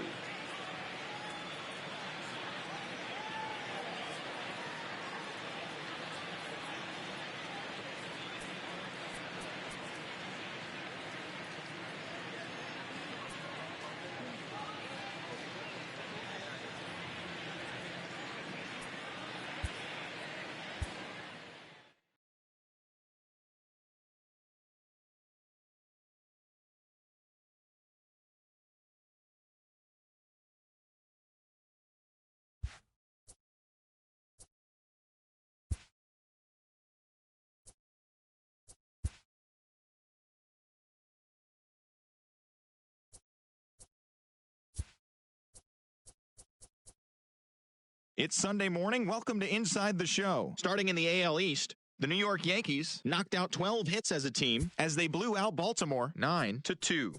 It's Sunday morning. Welcome to Inside the Show. Starting in the AL East, the New York Yankees knocked out 12 hits as a team as they blew out Baltimore 9-2.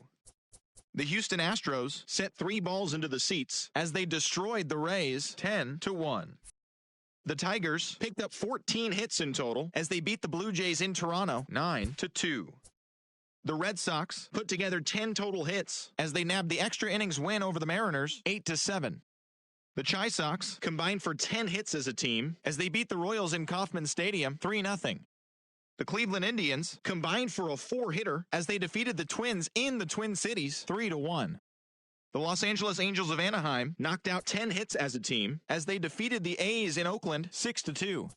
The Houston Astros sent 3 balls into the seats as they destroyed the Rays 10-1. The Tigers picked up 14 hits in total as they beat the Blue Jays in Toronto 9-2. The Red Sox put together 10 total hits as they nabbed the extra innings win over the Mariners 8-7. The Chi Sox combined for 10 hits as a team as they beat the Royals in Kauffman Stadium 3-0. The Cleveland Indians combined for a 4-hitter as they defeated the Twins in the Twin Cities 3-1. The Los Angeles Angels of Anaheim knocked out 10 hits as a team as they defeated the A's in Oakland 6-2.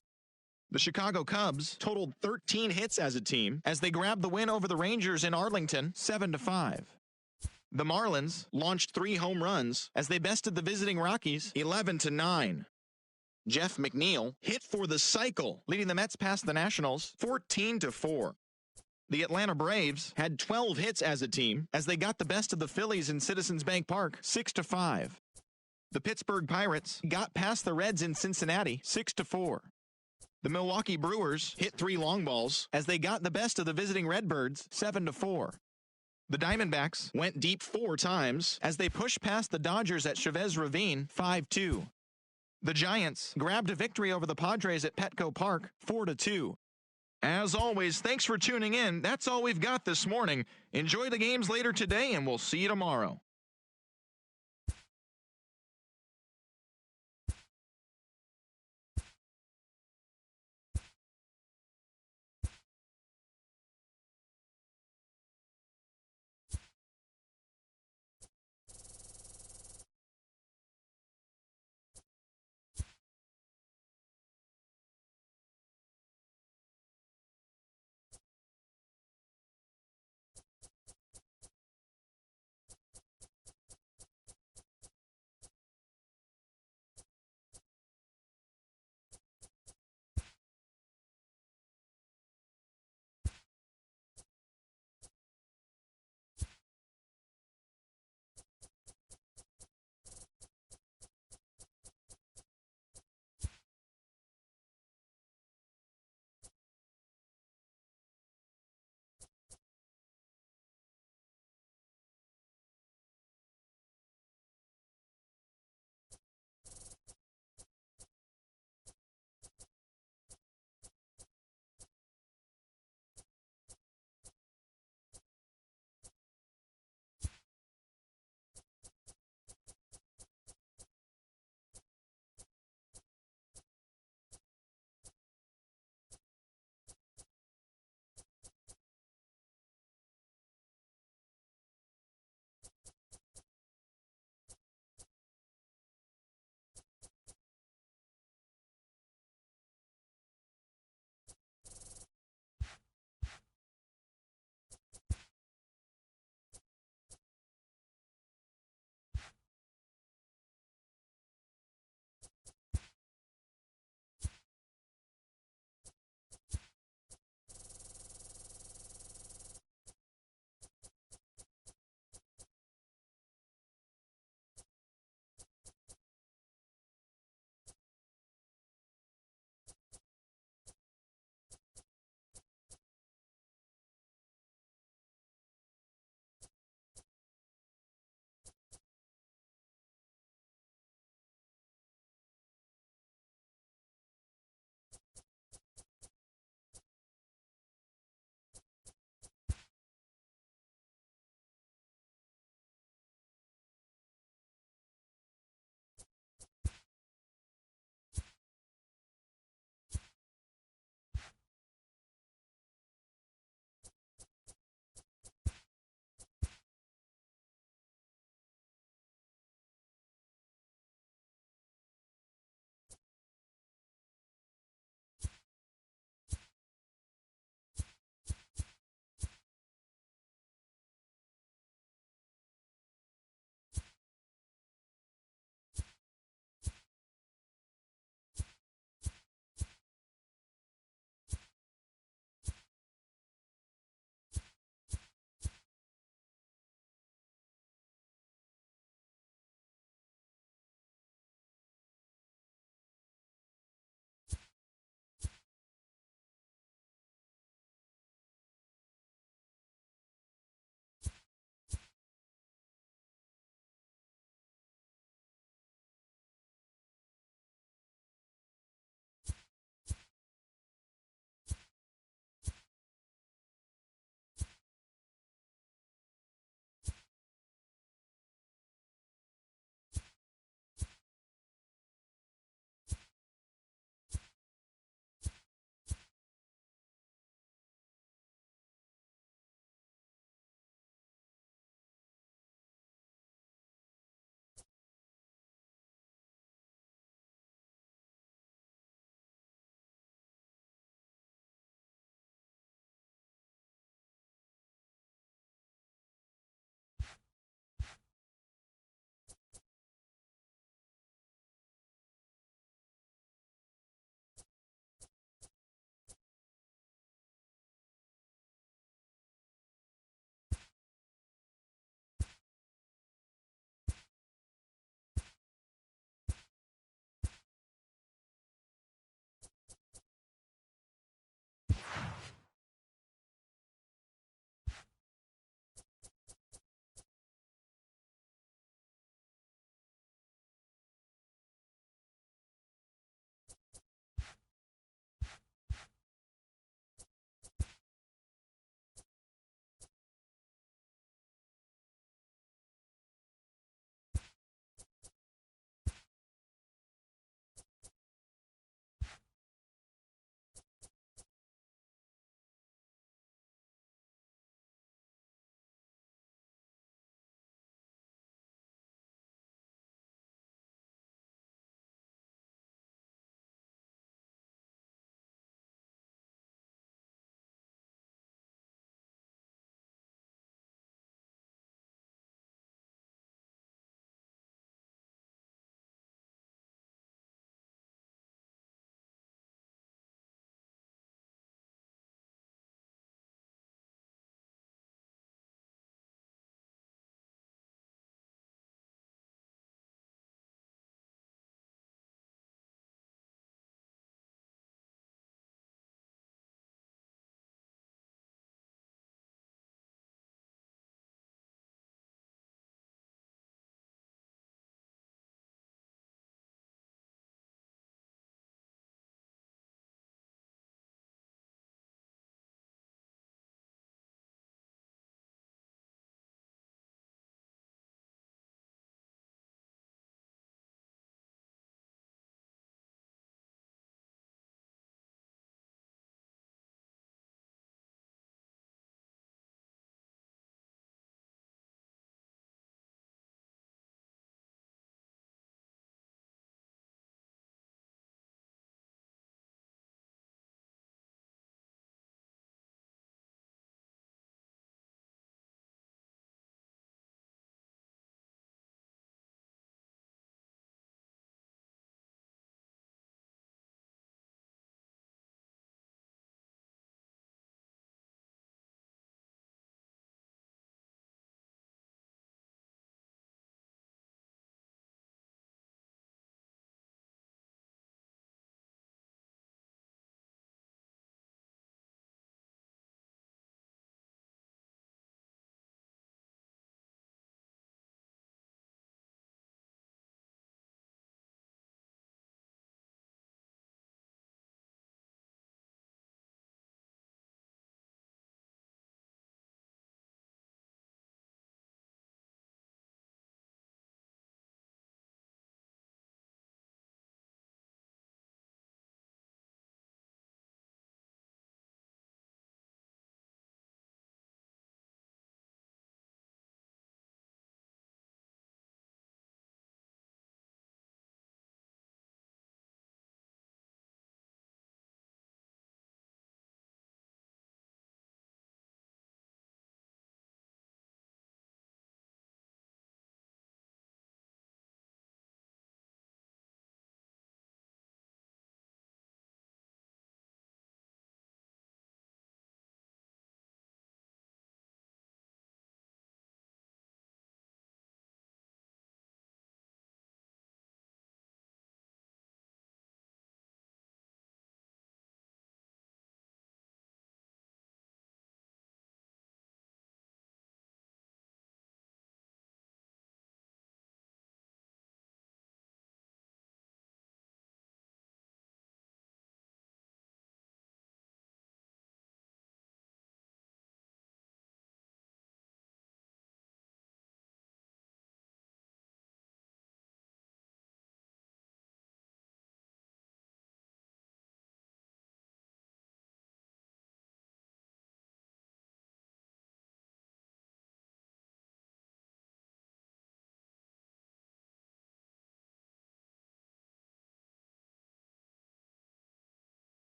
The Chicago Cubs totaled 13 hits as a team as they grabbed the win over the Rangers in Arlington 7-5. The Marlins launched 3 home runs as they bested the visiting Rockies 11-9. Jeff McNeil hit for the cycle, leading the Mets past the Nationals 14-4. The Atlanta Braves had 12 hits as a team as they got the best of the Phillies in Citizens Bank Park 6-5. The Pittsburgh Pirates got past the Reds in Cincinnati 6-4. The Milwaukee Brewers hit 3 long balls as they got the best of the visiting Redbirds 7-4. The Diamondbacks went deep 4 times as they pushed past the Dodgers at Chavez Ravine 5-2. The Giants grabbed a victory over the Padres at Petco Park 4-2. As always, thanks for tuning in. That's all we've got this morning. Enjoy the games later today, and we'll see you tomorrow.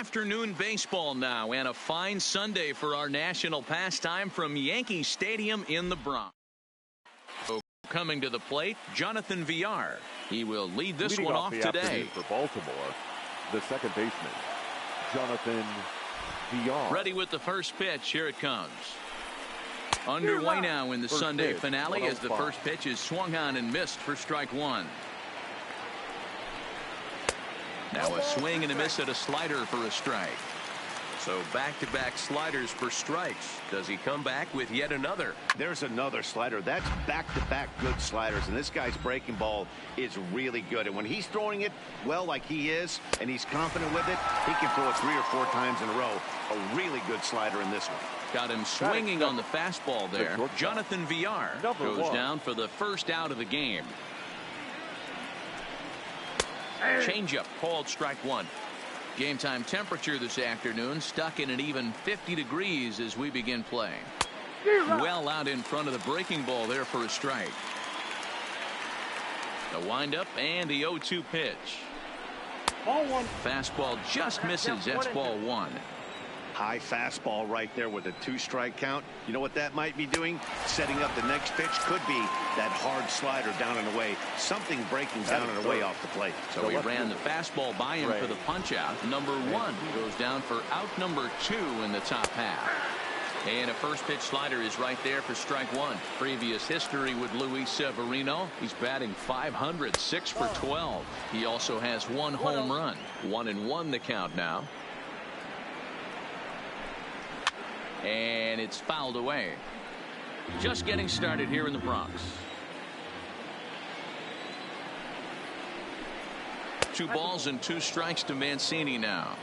Afternoon baseball now, and a fine Sunday for our national pastime from Yankee Stadium in the Bronx. Coming to the plate, Jonathan Villar. He will lead this one off today. For Baltimore, the second baseman, Jonathan Villar. Ready with the first pitch. Here it comes. Underway now in the Sunday finale as the first pitch is swung on and missed for strike one. Now a swing and a miss at a slider for a strike. So back-to-back sliders for strikes. Does he come back with yet another? There's another slider. That's back-to-back good sliders, and this guy's breaking ball is really good. And when he's throwing it well like he is, and he's confident with it, he can throw it 3 or 4 times in a row. A really good slider in this one. Got him swinging on the fastball there. Jonathan Villar goes down for the first out of the game. Changeup called strike one. Game time temperature this afternoon stuck in an even 50 degrees as we begin play. Well out in front of the breaking ball there for a strike. The windup and the 0-2 pitch. Ball one. Fastball just misses. That's ball one. High fastball right there with a 2-strike count. You know what that might be doing? Setting up the next pitch. Could be that hard slider down and away. Something breaking down and away off the plate. So he ran the fastball by him for the punch out. Number one goes down for out number 2 in the top half. And a first pitch slider is right there for strike one. Previous history with Luis Severino. He's batting .500, 6 for 12. He also has 1 home run. 1-1 the count now. And it's fouled away. Just getting started here in the Bronx. 2 balls and 2 strikes to Mancini now.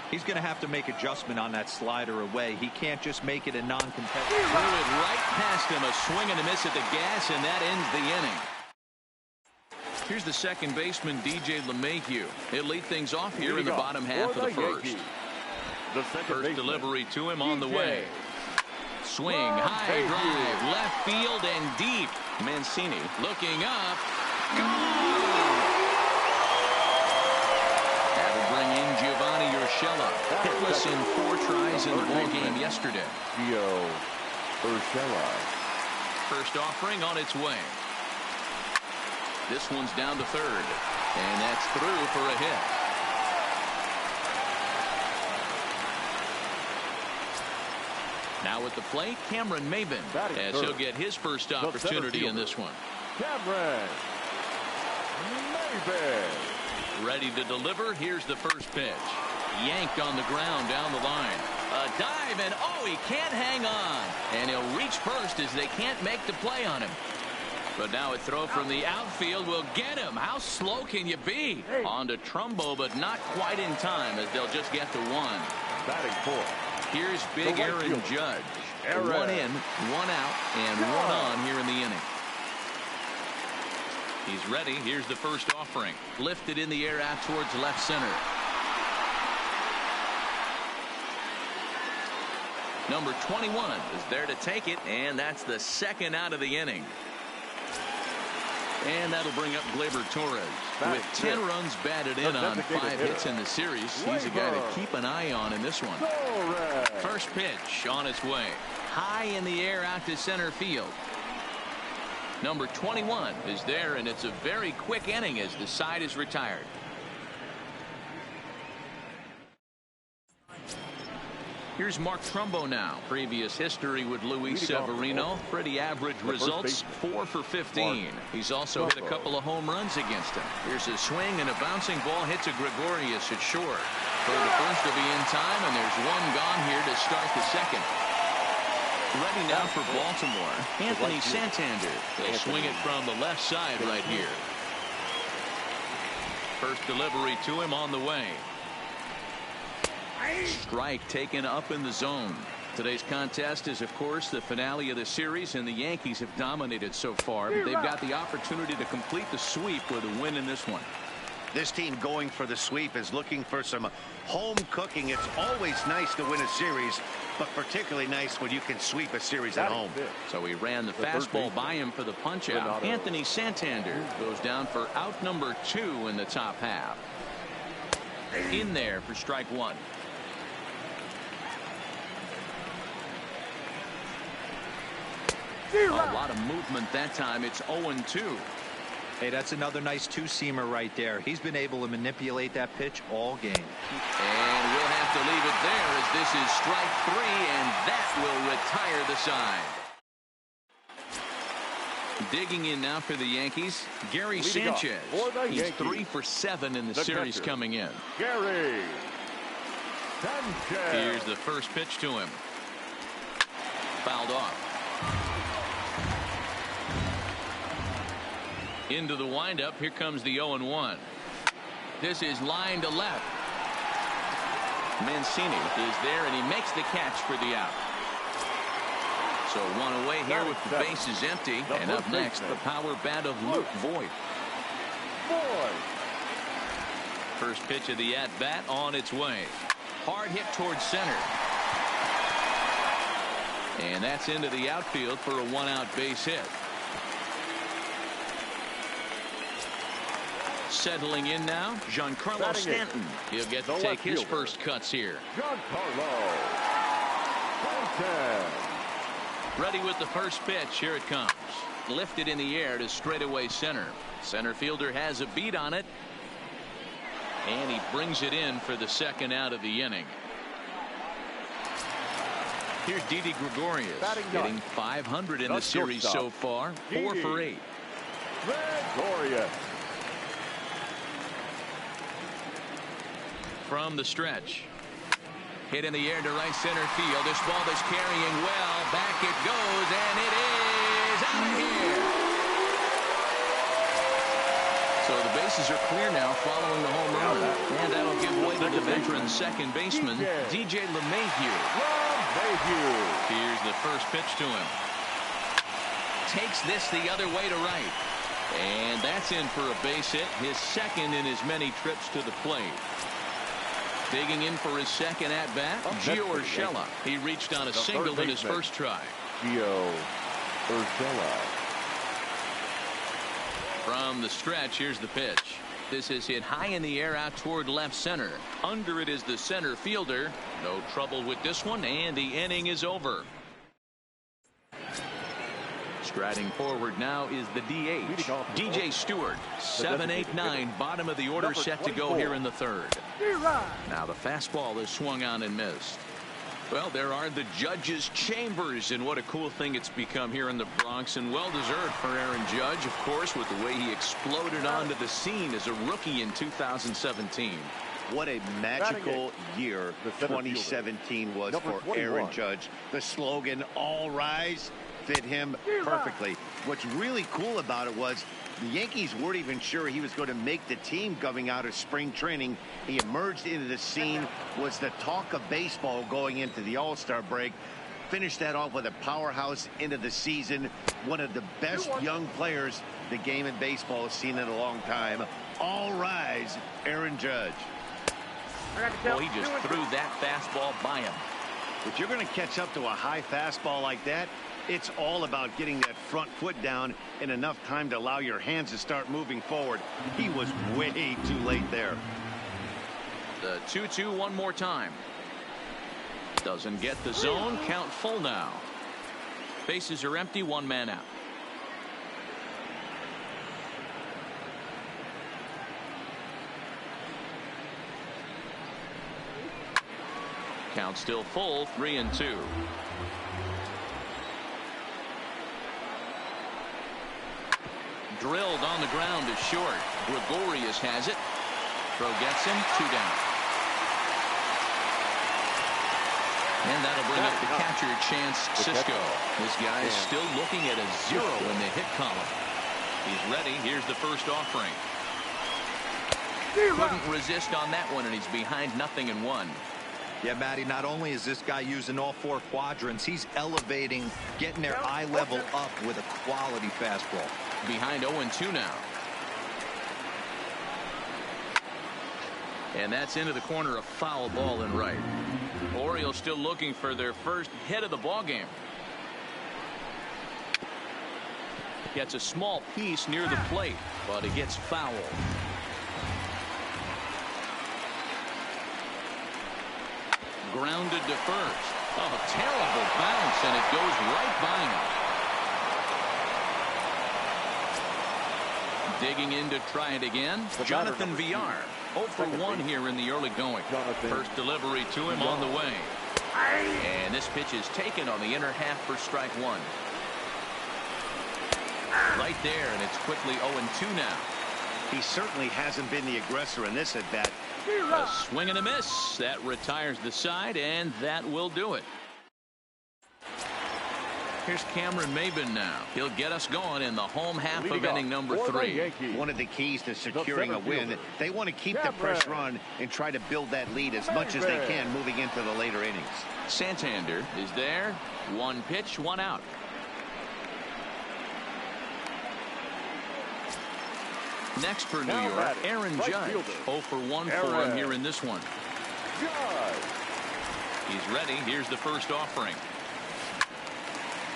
He's going to have to make adjustment on that slider away. He can't just make it a non-competitive. Threw it right past him. A swing and a miss at the gas, and that ends the inning. Here's the second baseman, DJ LeMahieu. He'll lead things off here in the bottom half of the first. First delivery to him on the way. Swing, high drive, left field and deep. Mancini looking up. Gone! That'll bring in Giovanni Urshela. Hitless in 4 tries in the ball game yesterday. Urshela. First offering on its way. This one's down to third. And that's through for a hit. Now at the plate, Cameron Maybin, as he'll get his first opportunity in this one. Cameron Maybin. Ready to deliver. Here's the first pitch. Yanked on the ground down the line. A dive, and oh, he can't hang on. And he'll reach first as they can't make the play on him. But now a throw from the outfield will get him. How slow can you be? On to Trumbo, but not quite in time as they'll just get to 1. Batting 4. Here's big Aaron Judge. 1 in, 1 out, and 1 on here in the inning. He's ready. Here's the first offering. Lifted in the air out towards left center. Number 21 is there to take it, and that's the second out of the inning. And that'll bring up Gleyber Torres. With 10 runs batted in on 5 hits in the series, he's a guy to keep an eye on in this one. First pitch on its way. High in the air out to center field. Number 21 is there, and it's a very quick inning as the side is retired. Here's Mark Trumbo now. Previous history with Luis Severino. Pretty average results. 4 for 15. He's also hit a couple of home runs against him. Here's a swing, and a bouncing ball hits a Gregorius at short. For the first to be in time, and there's 1 gone here to start the second. Ready now for Baltimore. Anthony Santander. He'll swing it from the left side right here. First delivery to him on the way. Strike taken up in the zone. Today's contest is, of course, the finale of the series, and the Yankees have dominated so far. But they've got the opportunity to complete the sweep with a win in this one. This team going for the sweep is looking for some home cooking. It's always nice to win a series, but particularly nice when you can sweep a series at home. So he ran the fastball by him for the punch out. Anthony Santander goes down for out number 2 in the top half. In there for strike 1. A lot of movement that time. It's 0-2. Hey, that's another nice two-seamer right there. He's been able to manipulate that pitch all game. And we'll have to leave it there as this is strike 3, and that will retire the side. Digging in now for the Yankees, Gary Sanchez. He's 3 for 7 in the series catcher, coming in. Gary Sanchez. Here's the first pitch to him. Fouled off. Into the windup. Here comes the 0-1. This is line to left. Mancini is there, and he makes the catch for the out. So one away here with the bases empty. And up next, the power bat of Luke Voigt. First pitch of the at-bat on its way. Hard hit towards center. And that's into the outfield for a one-out base hit. Settling in now, Giancarlo Stanton. He'll get to take his first cuts here. Giancarlo Stanton. Ready with the first pitch. Here it comes. Lifted in the air to straightaway center. Center fielder has a beat on it. And he brings it in for the second out of the inning. Here's Didi Gregorius getting 500 in the series so far. 4 for 8. Gregorius. From the stretch. Hit in the air to right center field. This ball is carrying well. Back it goes, and it is out of here. So the bases are clear now following the home run. And that'll give way to the veteran second baseman, DJ LeMahieu. Here's the first pitch to him. Takes this the other way to right. And that's in for a base hit. His second in as many trips to the plate. Digging in for his second at-bat, Gio Urshela. He reached on a single in his first try. Gio Urshela. From the stretch, here's the pitch. This is hit high in the air out toward left center. Under it is the center fielder. No trouble with this one, and the inning is over. Striding forward now is the DH, DJ Stewart. 7-8-9, bottom of the order, set to go here in the third. Now the fastball is swung on and missed. Well, there are the judges' chambers, and what a cool thing it's become here in the Bronx, and well-deserved for Aaron Judge, of course, with the way he exploded onto the scene as a rookie in 2017. What a magical year 2017 was for Aaron Judge. The slogan, "All Rise," fit him perfectly. What's really cool about it was the Yankees weren't even sure he was going to make the team coming out of spring training. He emerged into the scene, was the talk of baseball going into the All-Star break. Finished that off with a powerhouse into the season. One of the best young players the game in baseball has seen in a long time. All rise, Aaron Judge. Well, he just threw that fastball by him. If you're going to catch up to a high fastball like that, it's all about getting that front foot down in enough time to allow your hands to start moving forward. He was way too late there. The 2-2 one more time. Doesn't get the zone. Count full now. Bases are empty. One man out. Count still full. 3-2. Drilled on the ground is short. Gregorius has it. Throw gets him. 2 down. And that'll bring up the catcher, Chance Cisco. This guy is still looking at a 0 in the hit column. He's ready. Here's the first offering. Couldn't resist on that one, and he's behind 0-1. Yeah, Matty, not only is this guy using all 4 quadrants, he's elevating, getting their eye level up with a quality fastball. Behind 0-2 now. And that's into the corner, a foul ball in right. Orioles still looking for their first hit of the ball game. Gets a small piece near the plate, but it gets fouled. Grounded to first. Oh, terrible bounce, and it goes right by him. Digging in to try it again. Jonathan VR. 0 for 1 here in the early going. First delivery to him on the way. And this pitch is taken on the inner half for strike one. Right there, and it's quickly 0-2 now. He certainly hasn't been the aggressor in this at bat. A swing and a miss. That retires the side, and that will do it. Here's Cameron Maben now. He'll get us going in the home half of inning number 3. One of the keys to securing a win, they want to keep the pressure on and try to build that lead as much as they can moving into the later innings. Santander is there. 1 pitch, 1 out. Next for New York, Aaron Judge. 0 for 1 for him here in this one. He's ready. Here's the first offering.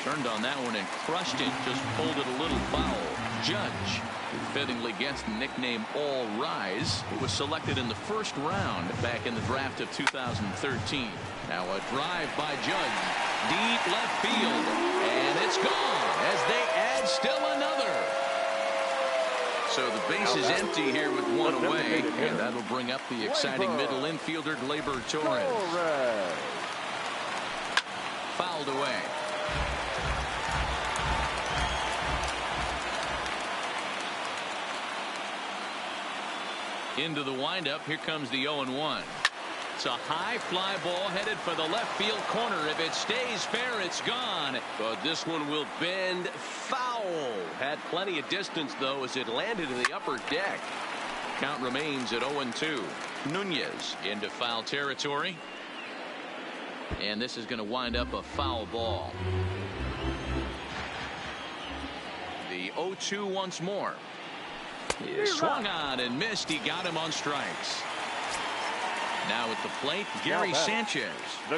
Turned on that one and crushed it. Just pulled it a little foul. Judge, who fittingly gets the nickname All Rise, was selected in the first round back in the draft of 2013. Now a drive by Judge. Deep left field. And it's gone as they add still another. So the base is empty here with 1 away. And that'll bring up the exciting middle infielder, Gleyber Torres. Fouled away. Into the windup. Here comes the 0-1. It's a high fly ball headed for the left field corner. If it stays fair, it's gone. But this one will bend foul. Had plenty of distance, though, as it landed in the upper deck. Count remains at 0-2. Nunez into foul territory. And this is going to wind up a foul ball. The 0-2 once more. He swung on and missed. He got him on strikes. Now at the plate, Gary Sanchez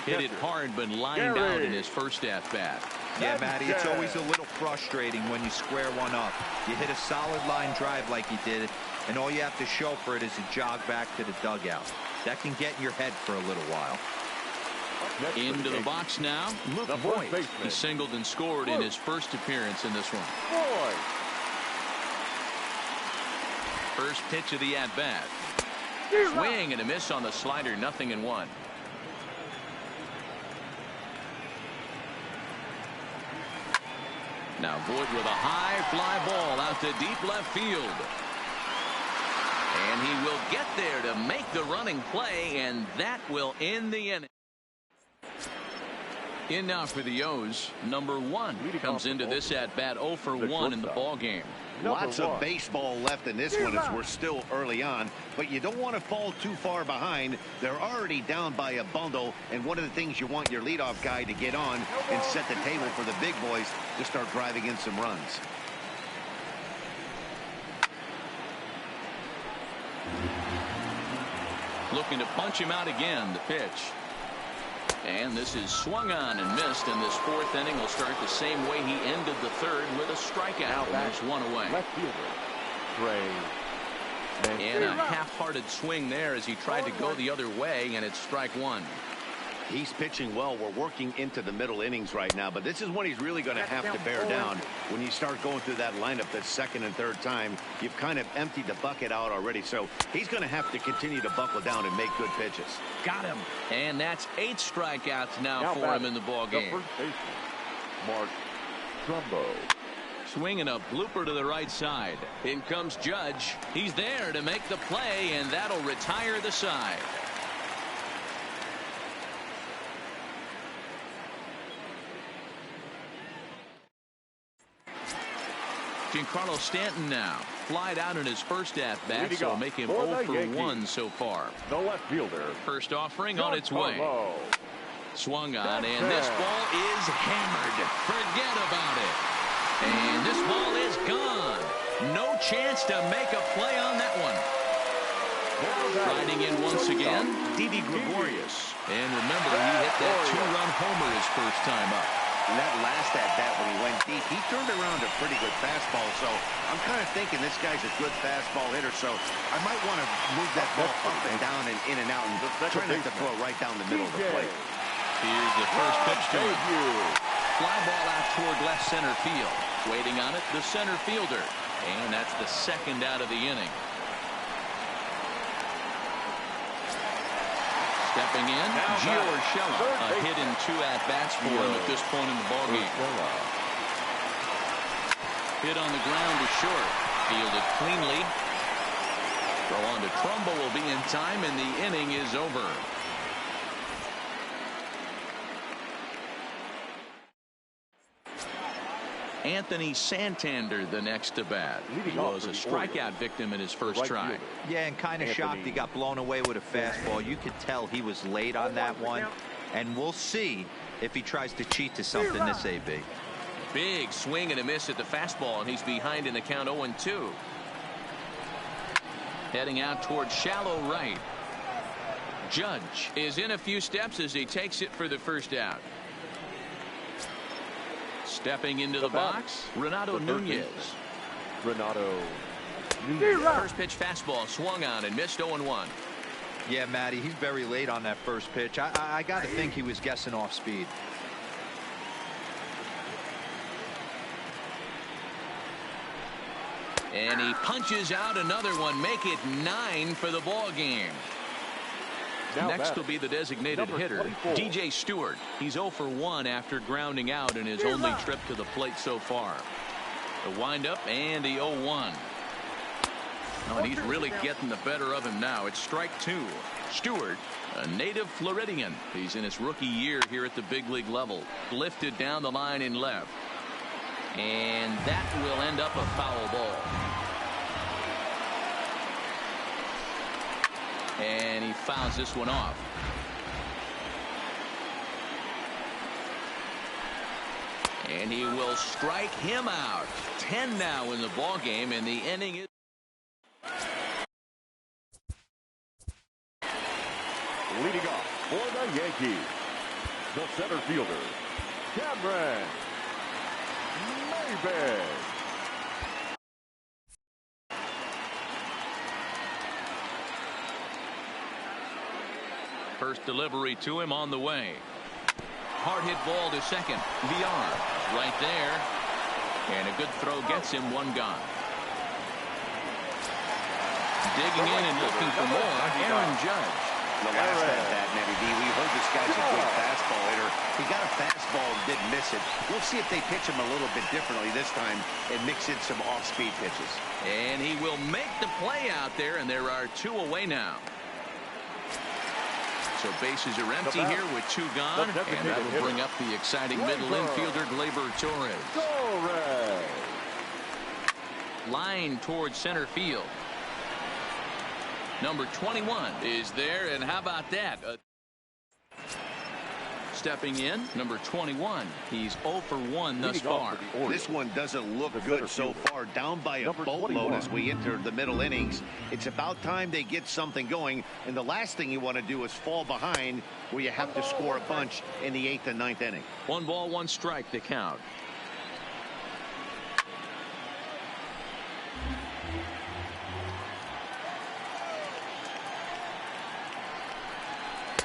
hit it hard but lined out in his first at-bat. Yeah, Matty, it's always a little frustrating when you square one up. You hit a solid line drive like he did, and all you have to show for it is a jog back to the dugout. That can get in your head for a little while. Into the box now, Luke Voigt. He singled and scored in his first appearance in this one. First pitch of the at-bat. Swing and a miss on the slider, 0-1. Now Voigt with a high fly ball out to deep left field. And he will get there to make the running play, and that will end the inning. In now for the O's, number 1 comes into this at-bat 0 for 1 in the ball game. Lots of baseball left in this one as we're still early on, but you don't want to fall too far behind. They're already down by a bundle, and one of the things you want your leadoff guy to get on and set the table for the big boys to start driving in some runs. Looking to punch him out again, the pitch. And this is swung on and missed, and this 4th inning will start the same way he ended the 3rd with a strikeout. There's 1 away. And a half-hearted swing there as he tried to go the other way, and it's strike 1. He's pitching well. We're working into the middle innings right now, but this is when he's really going to have to bear down. When you start going through that lineup that 2nd and 3rd time, you've kind of emptied the bucket out already, so he's going to have to continue to buckle down and make good pitches. Got him. And that's 8 strikeouts now for him in the ball game. Mark Trumbo. Swinging a blooper to the right side. In comes Judge. He's there to make the play, and that'll retire the side. Giancarlo Stanton now flied out in his first at-bat, so make him 0 for 1 so far. The left fielder. First offering on its way. Swung on, and this ball is hammered. Forget about it. And this ball is gone. No chance to make a play on that one. Riding in once again, Didi Gregorius. And remember, he hit that 2-run homer his first time up. And that last at-bat when he went deep, he turned around a pretty good fastball. So I'm kind of thinking this guy's a good fastball hitter. So I might want to move that ball up and down and in and out and try not to throw it right down the middle of the plate. Here's the first pitch to him. Fly ball out toward left center field. Waiting on it, the center fielder. And that's the second out of the inning. Stepping in, Jfuskii919's. A hit in 2 at-bats for him at this point in the ballgame. Hit on the ground to short. Fielded cleanly. Throw on to Trumbo will be in time, and the inning is over. Anthony Santander, the next to bat. He was a strikeout victim in his first try. Yeah, and kind of shocked he got blown away with a fastball. You could tell he was late on that one. And we'll see if he tries to cheat to something this AB. Big swing and a miss at the fastball, and he's behind in the count 0-2. Heading out towards shallow right. Judge is in a few steps as he takes it for the first out. Stepping into the box, Renato Nunez. First pitch fastball swung on and missed 0-1. Yeah, Matty, he's very late on that first pitch. I got to think he was guessing off speed. And he punches out another one, make it 9 for the ball game. Next will be the designated hitter, DJ Stewart. He's 0 for 1 after grounding out in his only trip to the plate so far. The windup and the 0-1. Oh, and he's really getting the better of him now. It's strike 2. Stewart, a native Floridian. He's in his rookie year here at the big league level. Lifted down the line in left. And that will end up a foul ball. And he fouls this one off. And he will strike him out. 10 now in the ball game, and the inning is. Leading off for the Yankees, the center fielder, Cameron Maybin. First delivery to him on the way. Hard hit ball to second. VR right there. And a good throw gets him one gone. Digging in and looking for more, Aaron Judge. The last at bat, Matty B, we heard this guy's a good fastball hitter. He got a fastball and didn't miss it. We'll see if they pitch him a little bit differently this time and mix in some off-speed pitches. And he will make the play out there, and there are 2 away now. So bases are empty here with 2 gone, and that will bring up the exciting middle infielder, Gleyber Torres. Line towards center field. Number 21 is there, and how about that? Stepping in, number 21. He's 0 for 1 thus far. This one doesn't look good so far. Down by a boatload as we enter the middle innings. It's about time they get something going, and the last thing you want to do is fall behind where you have to score a bunch in the 8th and 9th inning. 1 ball, 1 strike to count.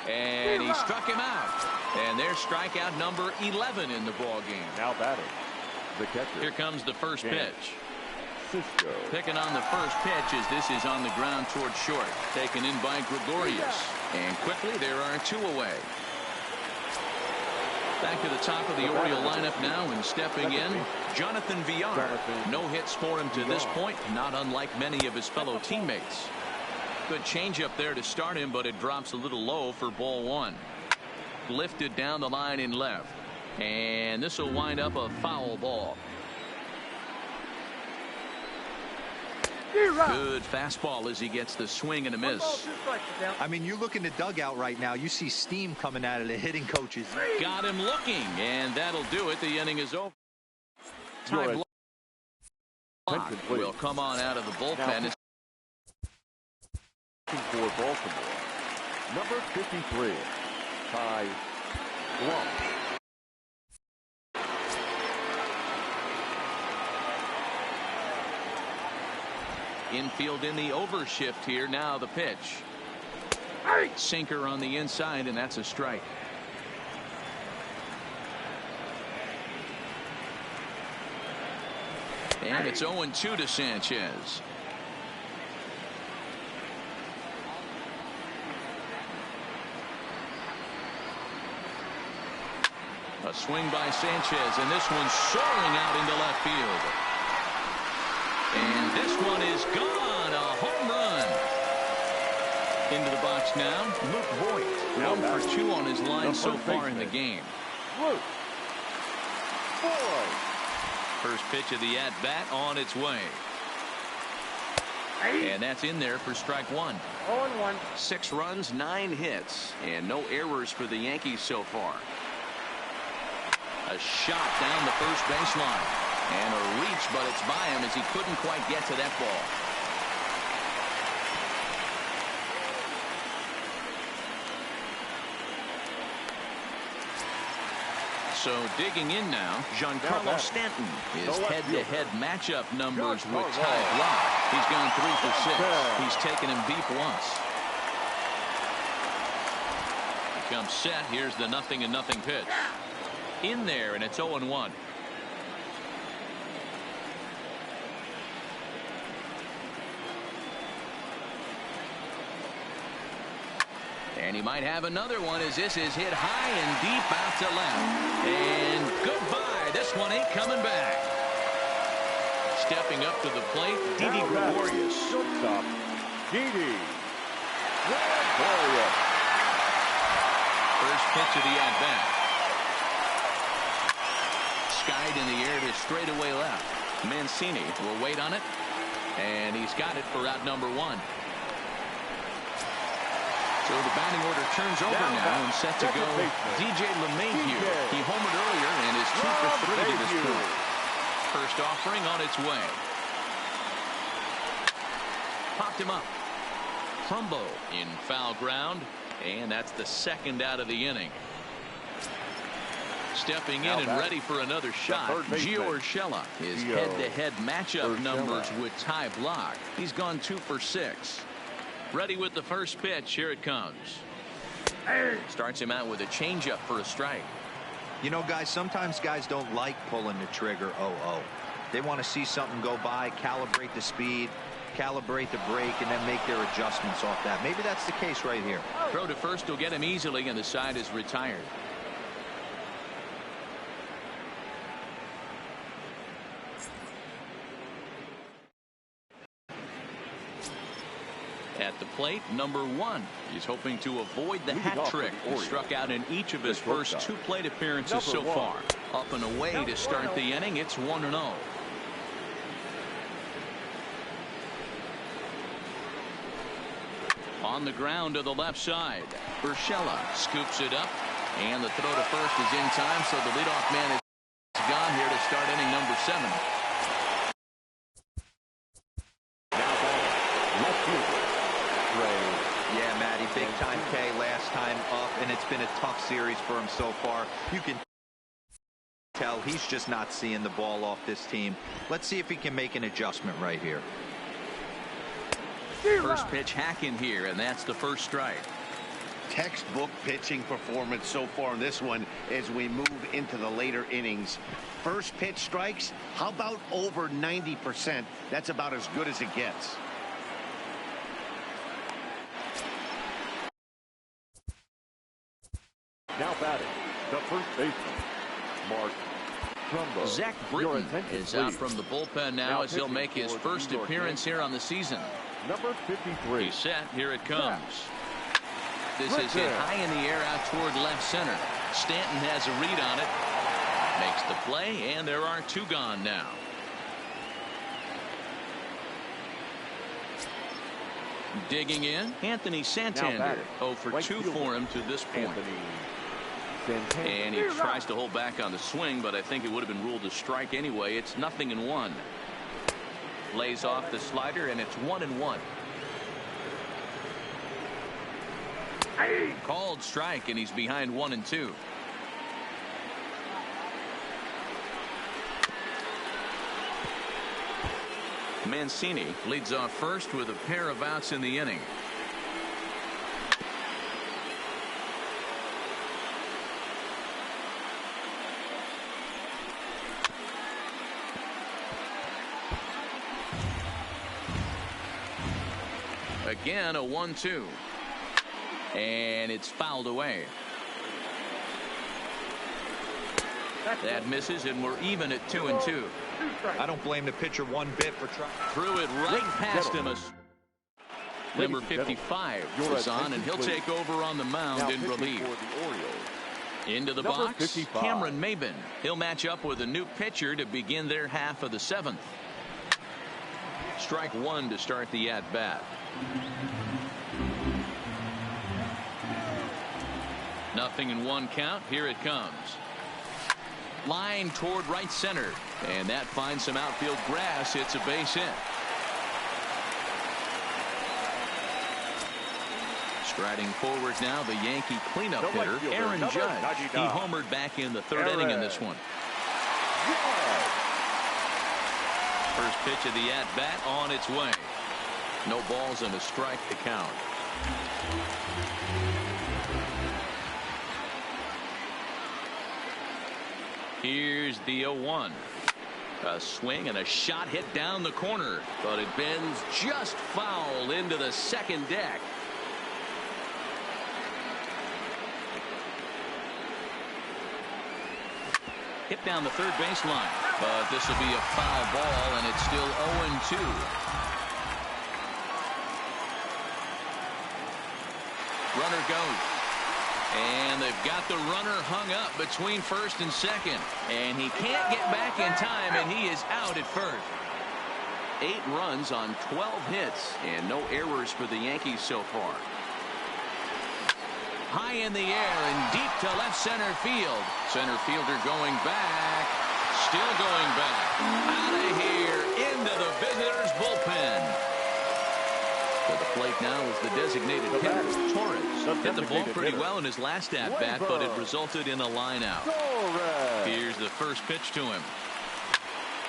And he struck him out. And there's strikeout number 11 in the ball game. Now batting, the catcher. Here comes the first pitch. Cisco. Picking on the first pitch as this is on the ground towards short. Taken in by Gregorius. And quickly there are 2 away. Back to the top of the Oriole lineup now, and stepping in, Jonathan VR. No hits for him to this point, not unlike many of his fellow teammates. Good changeup there to start him, but it drops a little low for ball 1. Lifted down the line in left. And this will wind up a foul ball. Good fastball as he gets the swing and a miss. I mean, you look in the dugout right now, you see steam coming out of the hitting coaches. Got him looking, and that'll do it. The inning is over. Time block will come on out of the bullpen. For Baltimore, number 53, Ty Blum. Infield in the overshift here. Now the pitch. Sinker on the inside, and that's a strike. And it's 0-2 to Sanchez. A swing by Sanchez, and this one's soaring out into left field. And this one is gone. A home run. Into the box now, Luke Voigt. 1 for 2 on his line so far in the game. Luke Voigt. First pitch of the at-bat on its way. And that's in there for strike 1. 0-1. 6 runs, 9 hits, and no errors for the Yankees so far. A shot down the first baseline. And a reach, but it's by him as he couldn't quite get to that ball. So digging in now, Giancarlo Stanton. His head-to-head matchup numbers with Ty Blach. He's gone 3 for 6. He's taken him deep once. He comes set. Here's the 0-0 pitch. In there, and it's 0-1. And he might have another one as this is hit high and deep out to left. And goodbye. This one ain't coming back. Stepping up to the plate, Didi Gregorius. Shortstop, Didi Gregorius. First pitch of the at-bat. Skied in the air to straightaway left. Mancini will wait on it. And he's got it for out number 1. So the batting order turns over now and set to go. DJ LeMahieu. He homered earlier and is 2 for 3 to this point. First offering on its way. Popped him up. Trumbo in foul ground. And that's the second out of the inning. Stepping in and ready for another shot. Gio Urshela. His head-to-head matchup numbers with Ty Blach. He's gone 2 for 6. Ready with the first pitch. Here it comes. Starts him out with a changeup for a strike. You know, guys, sometimes guys don't like pulling the trigger 0-0. They want to see something go by, calibrate the speed, calibrate the break, and then make their adjustments off that. Maybe that's the case right here. Throw to first will get him easily, and the side is retired. At the plate, number 1. He's hoping to avoid the hat trick. He struck out in each of his first 2 plate appearances so far. Up and away to start the inning. It's 1-0. On the ground to the left side. Urshela scoops it up. And the throw to first is in time, so the leadoff man is gone here to start inning number 7. Yeah, Matty, big time K last time up, and it's been a tough series for him so far. You can tell he's just not seeing the ball off this team. Let's see if he can make an adjustment right here. First pitch hack in here, and that's the first strike. Textbook pitching performance so far in this one as we move into the later innings. First pitch strikes, how about over 90%? That's about as good as it gets. Now batting, the first baseman, Mark Trumbo. Zach Britton is out from the bullpen now as he'll make his first appearance here on the season. Number 53. He's set. Here it comes. This is hit high in the air out toward left center. Stanton has a read on it. Makes the play, and there are 2 gone now. Digging in, Anthony Santander. 0 for 2 for him to this point. And he tries to hold back on the swing, but I think it would have been ruled a strike anyway. It's 0-1. Lays off the slider, and it's 1-1. Called strike, and he's behind 1-2. Mancini leads off first with a pair of outs in the inning. Again, a 1-2. And it's fouled away. That misses, and we're even at 2-2. I don't blame the pitcher one bit for trying. Threw it right past him. Number 55 is on, and he'll take over on the mound in relief. Into the box, 55. Cameron Maben. He'll match up with a new pitcher to begin their half of the 7th. Strike one to start the at-bat. Nothing in one count. Here it comes. Line toward right center, and that finds some outfield grass. It's a base hit. Striding forward now, the Yankee cleanup hitter, Aaron Judge. He homered back in the 3rd inning in this one. First pitch of the at-bat on its way. No balls and a strike to count. Here's the 0-1. A swing and a shot hit down the corner, but it bends just foul into the second deck. Hit down the third baseline, but this will be a foul ball, and it's still 0-2. Runner goes. And they've got the runner hung up between first and second. And he can't get back in time, and he is out at first. 8 runs on 12 hits, and no errors for the Yankees so far. High in the air and deep to left center field. Center fielder going back. Still going back. Out of here into the visitors' bullpen. To the plate now is the designated hitter, Torres. Hit the ball pretty well in his last at-bat, but it resulted in a line out. Here's the first pitch to him.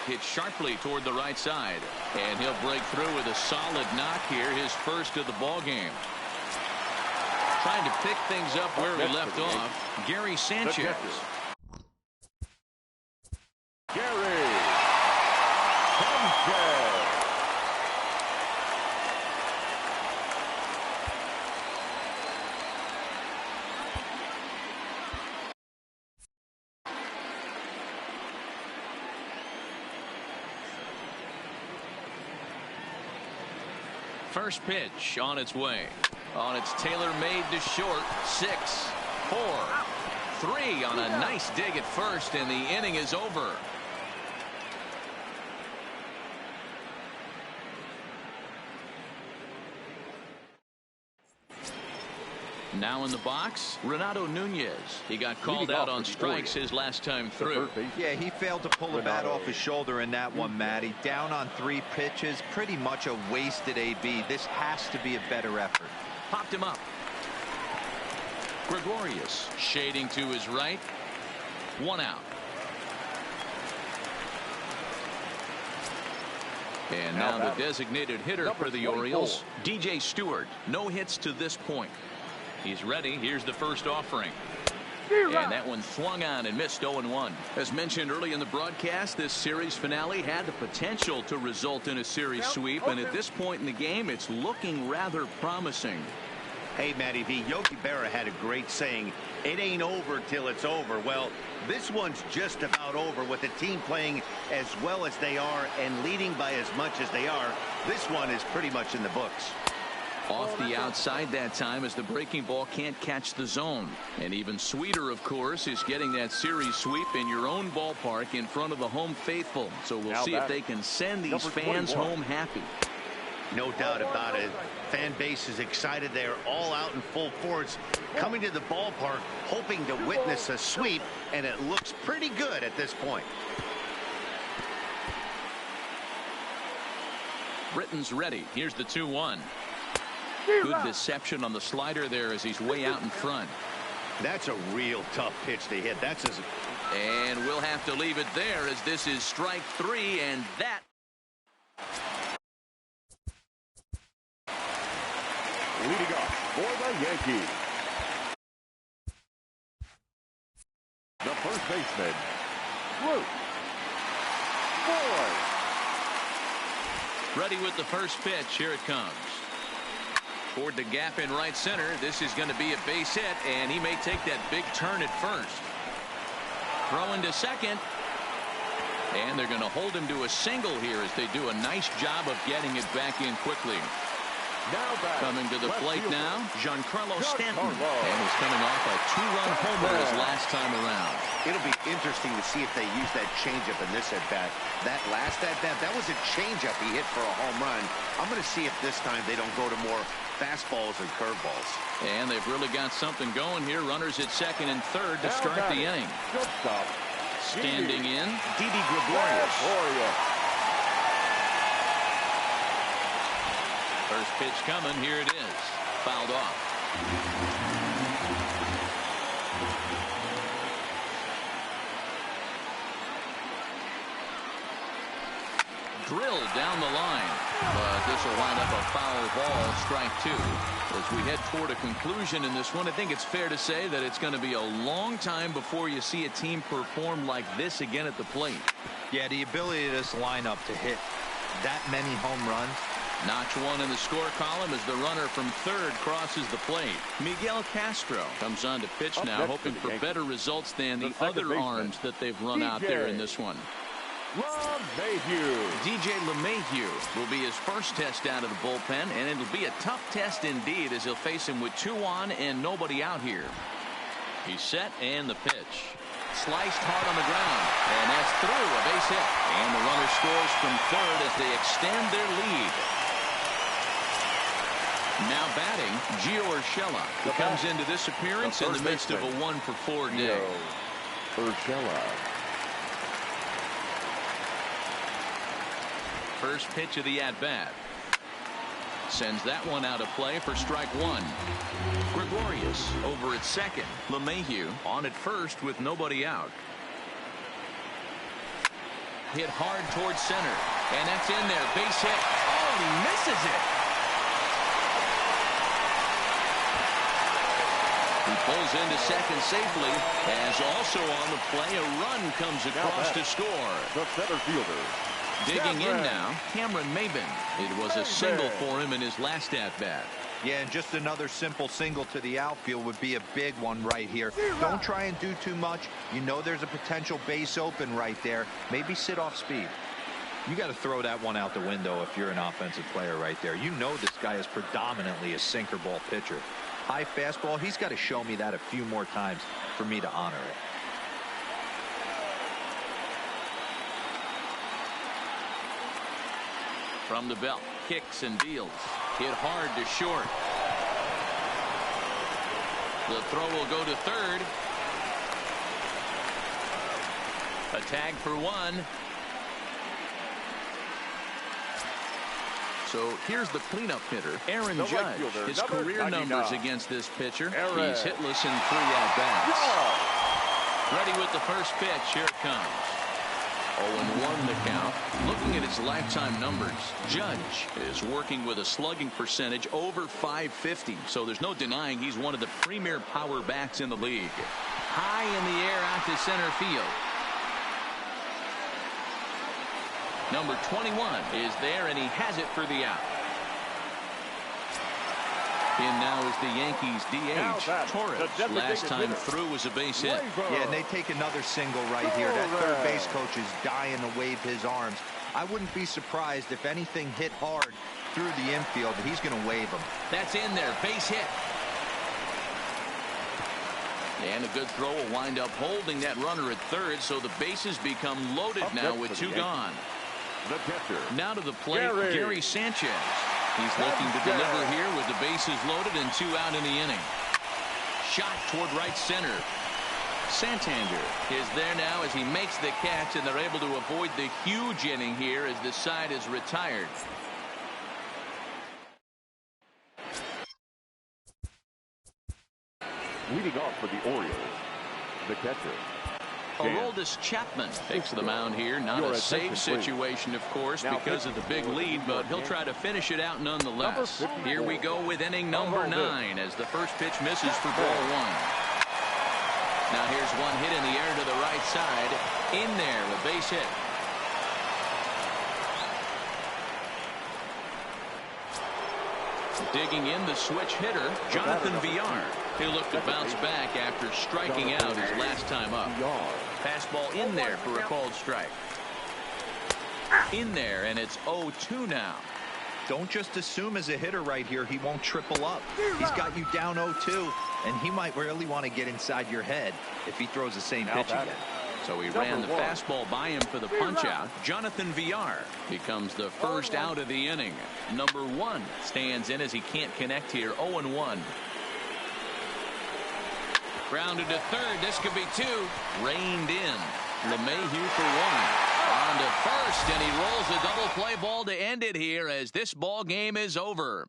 Hit sharply toward the right side, and he'll break through with a solid knock here, his first of the ball game. Trying to pick things up where he left off, Gary Sanchez. Gary Sanchez. First pitch on its way. On its tailor-made to short. 6, 4, 3 on a nice dig at first, and the inning is over. Now in the box, Renato Nunez. He got called out on strikes his last time through. Yeah, he failed to pull the bat off his shoulder in that one, Matty. Down on 3 pitches, pretty much a wasted AB. This has to be a better effort. Popped him up. Gregorius shading to his right. 1 out. And now the designated hitter for the Orioles, DJ Stewart. No hits to this point. He's ready. Here's the first offering. And that one swung on and missed 0-1. As mentioned early in the broadcast, this series finale had the potential to result in a series sweep, and at this point in the game, it's looking rather promising. Hey, Matty V, Yogi Berra had a great saying, it ain't over till it's over. Well, this one's just about over with the team playing as well as they are and leading by as much as they are. This one is pretty much in the books. Off the outside that time as the breaking ball can't catch the zone. And even sweeter, of course, is getting that series sweep in your own ballpark in front of the home faithful. So we'll see if they can send these fans home happy. No doubt about it. Fan base is excited. They're all out in full force, coming to the ballpark, hoping to witness a sweep, and it looks pretty good at this point. Britton's ready. Here's the 2-1. Good deception on the slider there as he's way out in front. That's a real tough pitch to hit. That's as... And we'll have to leave it there as this is strike 3, and that... Leading off for the Yankees, the first baseman, Luke Boyd. Ready with the first pitch. Here it comes. Toward the gap in right center. This is going to be a base hit, and he may take that big turn at first. Throwing to second. And they're going to hold him to a single here as they do a nice job of getting it back in quickly. Coming to the plate now, Giancarlo Stanton. And he's coming off a 2-run homer his last time around. It'll be interesting to see if they use that changeup in this at-bat. That last at-bat, that was a changeup he hit for a home run. I'm going to see if this time they don't go to more fastballs and curveballs. And they've really got something going here. Runners at second and third to start the inning. Standing in, Didi Gregorius. First pitch coming. Here it is. Fouled off. Drilled down the line. But this will wind up a foul ball. Strike two. As we head toward a conclusion in this one, I think it's fair to say that it's going to be a long time before you see a team perform like this again at the plate. Yeah, the ability of this lineup to hit that many home runs. Notch one in the score column as the runner from third crosses the plate. Miguel Castro comes on to pitch now, hoping for better results than the other arms that they've run out there in this one. DJ LeMahieu will be his first test out of the bullpen, and it'll be a tough test indeed as he'll face him with 2 on and nobody out here. He's set, and the pitch. Sliced hard on the ground, and that's through, a base hit. And the runner scores from third as they extend their lead. Now batting, Gio Urshela, who comes into this appearance in the midst of a 1-for-4 day. First pitch of the at-bat. Sends that one out of play for strike one. Gregorius over at second. LeMahieu on at first with nobody out. Hit hard towards center. And that's in there. Base hit. Oh, and he misses it. He pulls into second safely. As also on the play, a run comes across to score. The center fielder. Digging in now, Cameron Maybin. It was a single for him in his last at-bat. Yeah, and just another simple single to the outfield would be a big one right here. Don't try and do too much. You know there's a potential base open right there. Maybe sit off speed. You got to throw that one out the window if you're an offensive player right there. You know this guy is predominantly a sinker ball pitcher. High fastball, he's got to show me that a few more times for me to honor it. From the belt, kicks and deals. Hit hard to short. The throw will go to third. A tag for one. So here's the cleanup hitter, Aaron Judge. His career numbers against this pitcher. He's hitless in 3 at-bats. Ready with the first pitch. Here it comes. 0-1 the count. Looking at his lifetime numbers, Judge is working with a slugging percentage over .550. So there's no denying he's one of the premier power bats in the league. High in the air out to center field. Number 21 is there, and he has it for the out. In now is the Yankees DH, Torres. Last time through was a base hit. Yeah, and they take another single right here. That third base coach is dying to wave his arms. I wouldn't be surprised if anything hit hard through the infield. He's going to wave them. That's in there. Base hit. And a good throw will wind up holding that runner at third, so the bases become loaded now with 2 gone. Now to the plate, Gary Sanchez. He's looking to deliver here with the bases loaded and 2 out in the inning. Shot toward right center. Santander is there now as he makes the catch, and they're able to avoid the huge inning here as the side is retired. Leading off for the Orioles, the catcher. Aroldis Chapman takes the mound here. Not a safe situation, of course, because of the big lead, but he'll try to finish it out nonetheless. Here we go with inning number 9 as the first pitch misses for ball 1. Now here's one hit in the air to the right side. In there, a base hit. Digging in the switch hitter, Jonathan Villar. He looked to bounce back after striking out his last time up. Fastball in there for a called strike. In there, and it's 0-2 now. Don't just assume as a hitter right here he won't triple up. He's got you down 0-2, and he might really want to get inside your head if he throws the same pitch again. So he ran the fastball by him for the punch-out. Jonathan Villar becomes the first out of the inning. Number 1 stands in as he can't connect here. 0-1. Grounded to third. This could be 2. Reined in. LeMahieu for 1. On to first, and he rolls a double play ball to end it here as this ball game is over.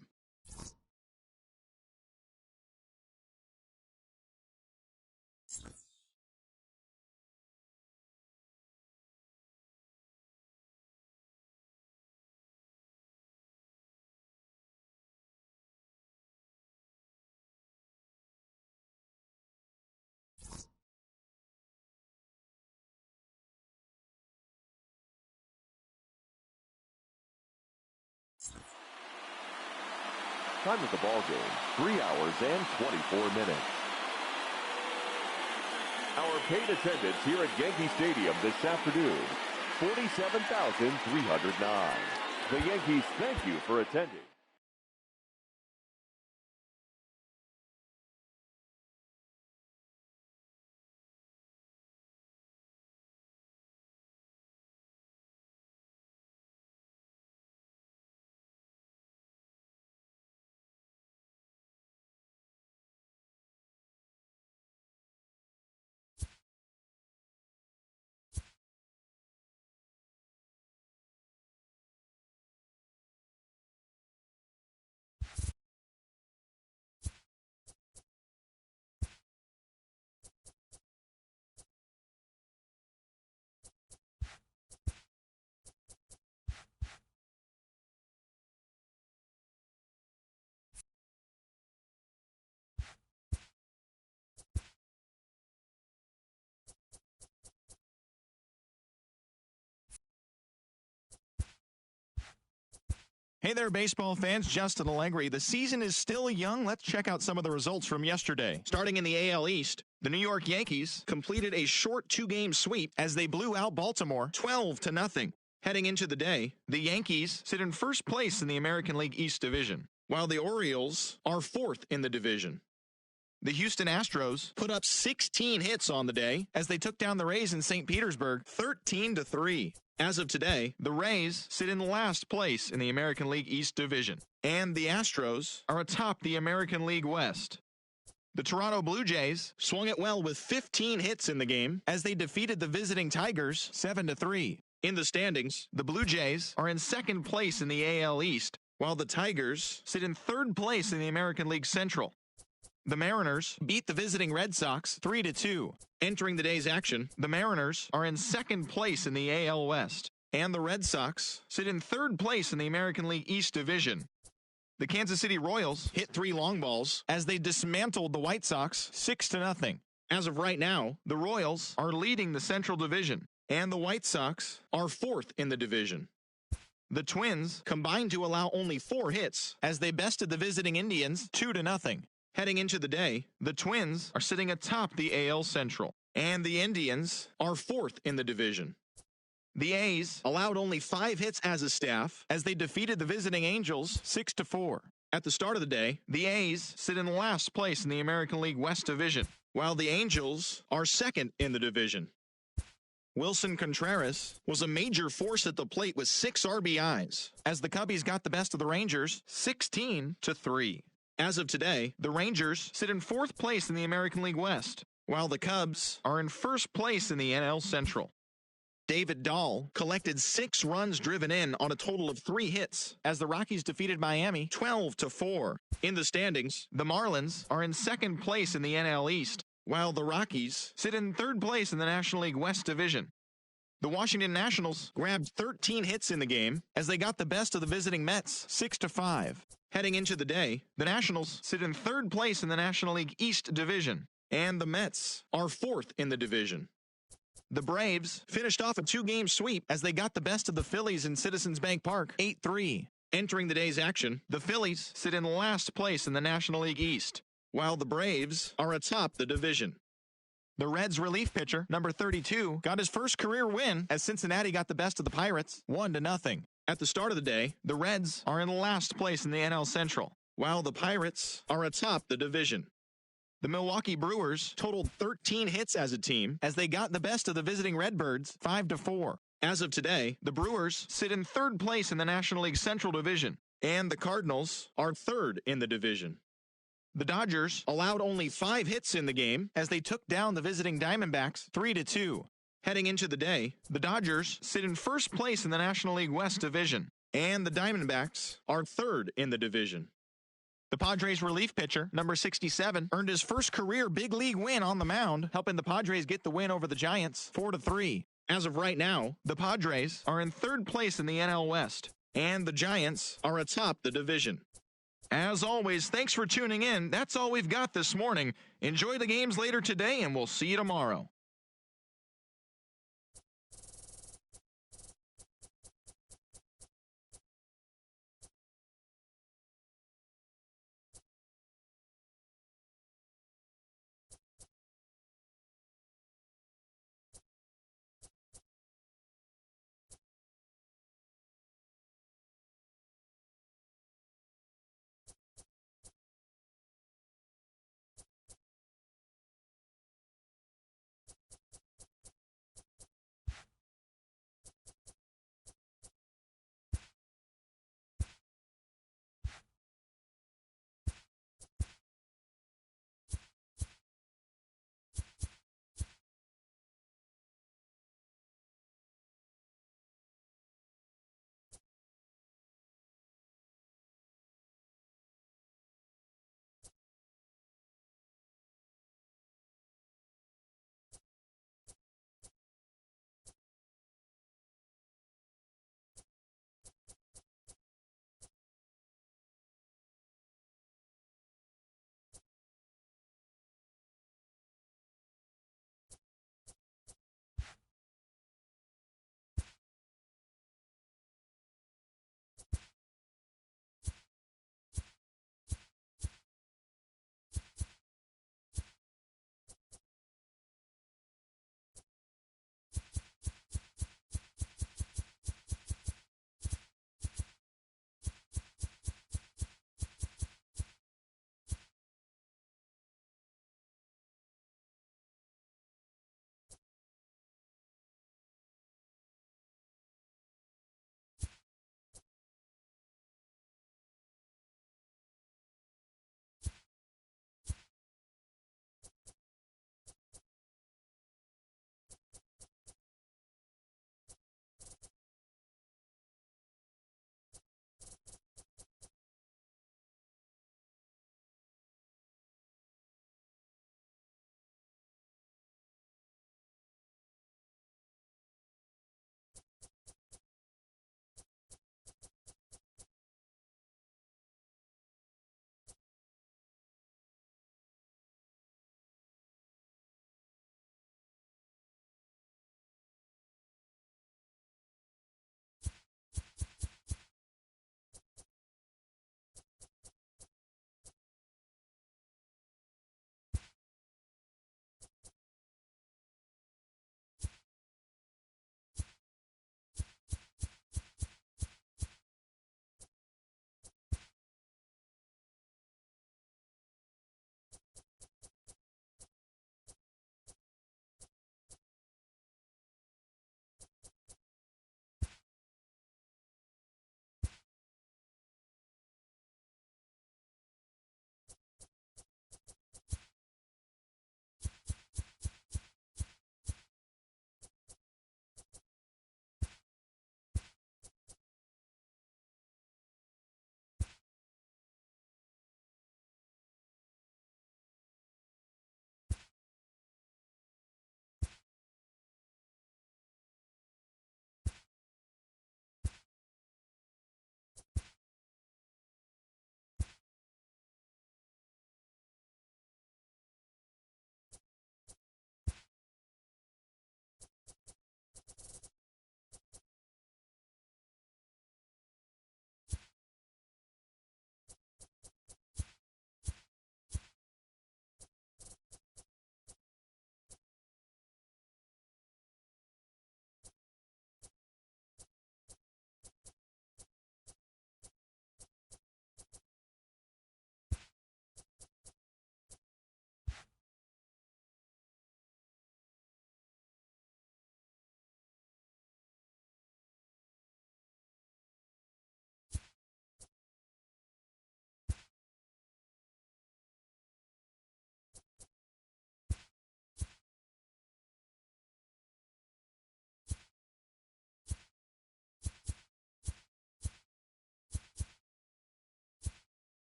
Time of the ball game, 3 hours and 24 minutes. Our paid attendance here at Yankee Stadium this afternoon, 47,309. The Yankees thank you for attending. Hey there, baseball fans. Justin Allegri. The season is still young. Let's check out some of the results from yesterday. Starting in the AL East, the New York Yankees completed a short 2-game sweep as they blew out Baltimore 12-0. Heading into the day, the Yankees sit in first place in the American League East Division, while the Orioles are 4th in the division. The Houston Astros put up 16 hits on the day as they took down the Rays in St. Petersburg 13-3. As of today, the Rays sit in last place in the American League East Division, and the Astros are atop the American League West. The Toronto Blue Jays swung it well with 15 hits in the game as they defeated the visiting Tigers 7-3. In the standings, the Blue Jays are in second place in the AL East, while the Tigers sit in third place in the American League Central. The Mariners beat the visiting Red Sox 3-2. Entering the day's action, the Mariners are in second place in the AL West, and the Red Sox sit in third place in the American League East Division. The Kansas City Royals hit 3 long balls as they dismantled the White Sox 6-0. As of right now, the Royals are leading the Central Division, and the White Sox are 4th in the division. The Twins combined to allow only 4 hits as they bested the visiting Indians 2-0. Heading into the day, the Twins are sitting atop the AL Central, and the Indians are 4th in the division. The A's allowed only 5 hits as a staff as they defeated the visiting Angels 6-4. At the start of the day, the A's sit in last place in the American League West Division, while the Angels are 2nd in the division. Wilson Contreras was a major force at the plate with 6 RBIs as the Cubbies got the best of the Rangers 16-3. As of today, the Rangers sit in 4th place in the American League West, while the Cubs are in first place in the NL Central. David Dahl collected 6 runs driven in on a total of 3 hits as the Rockies defeated Miami 12-4. In the standings, the Marlins are in second place in the NL East, while the Rockies sit in third place in the National League West Division. The Washington Nationals grabbed 13 hits in the game as they got the best of the visiting Mets 6-5. Heading into the day, the Nationals sit in third place in the National League East Division, and the Mets are 4th in the division. The Braves finished off a 2-game sweep as they got the best of the Phillies in Citizens Bank Park 8-3. Entering the day's action, the Phillies sit in last place in the National League East, while the Braves are atop the division. The Reds relief pitcher, number 32, got his first career win as Cincinnati got the best of the Pirates, 1-0. At the start of the day, the Reds are in last place in the NL Central, while the Pirates are atop the division. The Milwaukee Brewers totaled 13 hits as a team as they got the best of the visiting Redbirds, 5-4. As of today, the Brewers sit in third place in the National League Central Division, and the Cardinals are third in the division. The Dodgers allowed only 5 hits in the game as they took down the visiting Diamondbacks 3-2. Heading into the day, the Dodgers sit in first place in the National League West Division, and the Diamondbacks are third in the division. The Padres relief pitcher, number 67, earned his first career big league win on the mound, helping the Padres get the win over the Giants 4-3. As of right now, the Padres are in third place in the NL West, and the Giants are atop the division. As always, thanks for tuning in. That's all we've got this morning. Enjoy the games later today, and we'll see you tomorrow.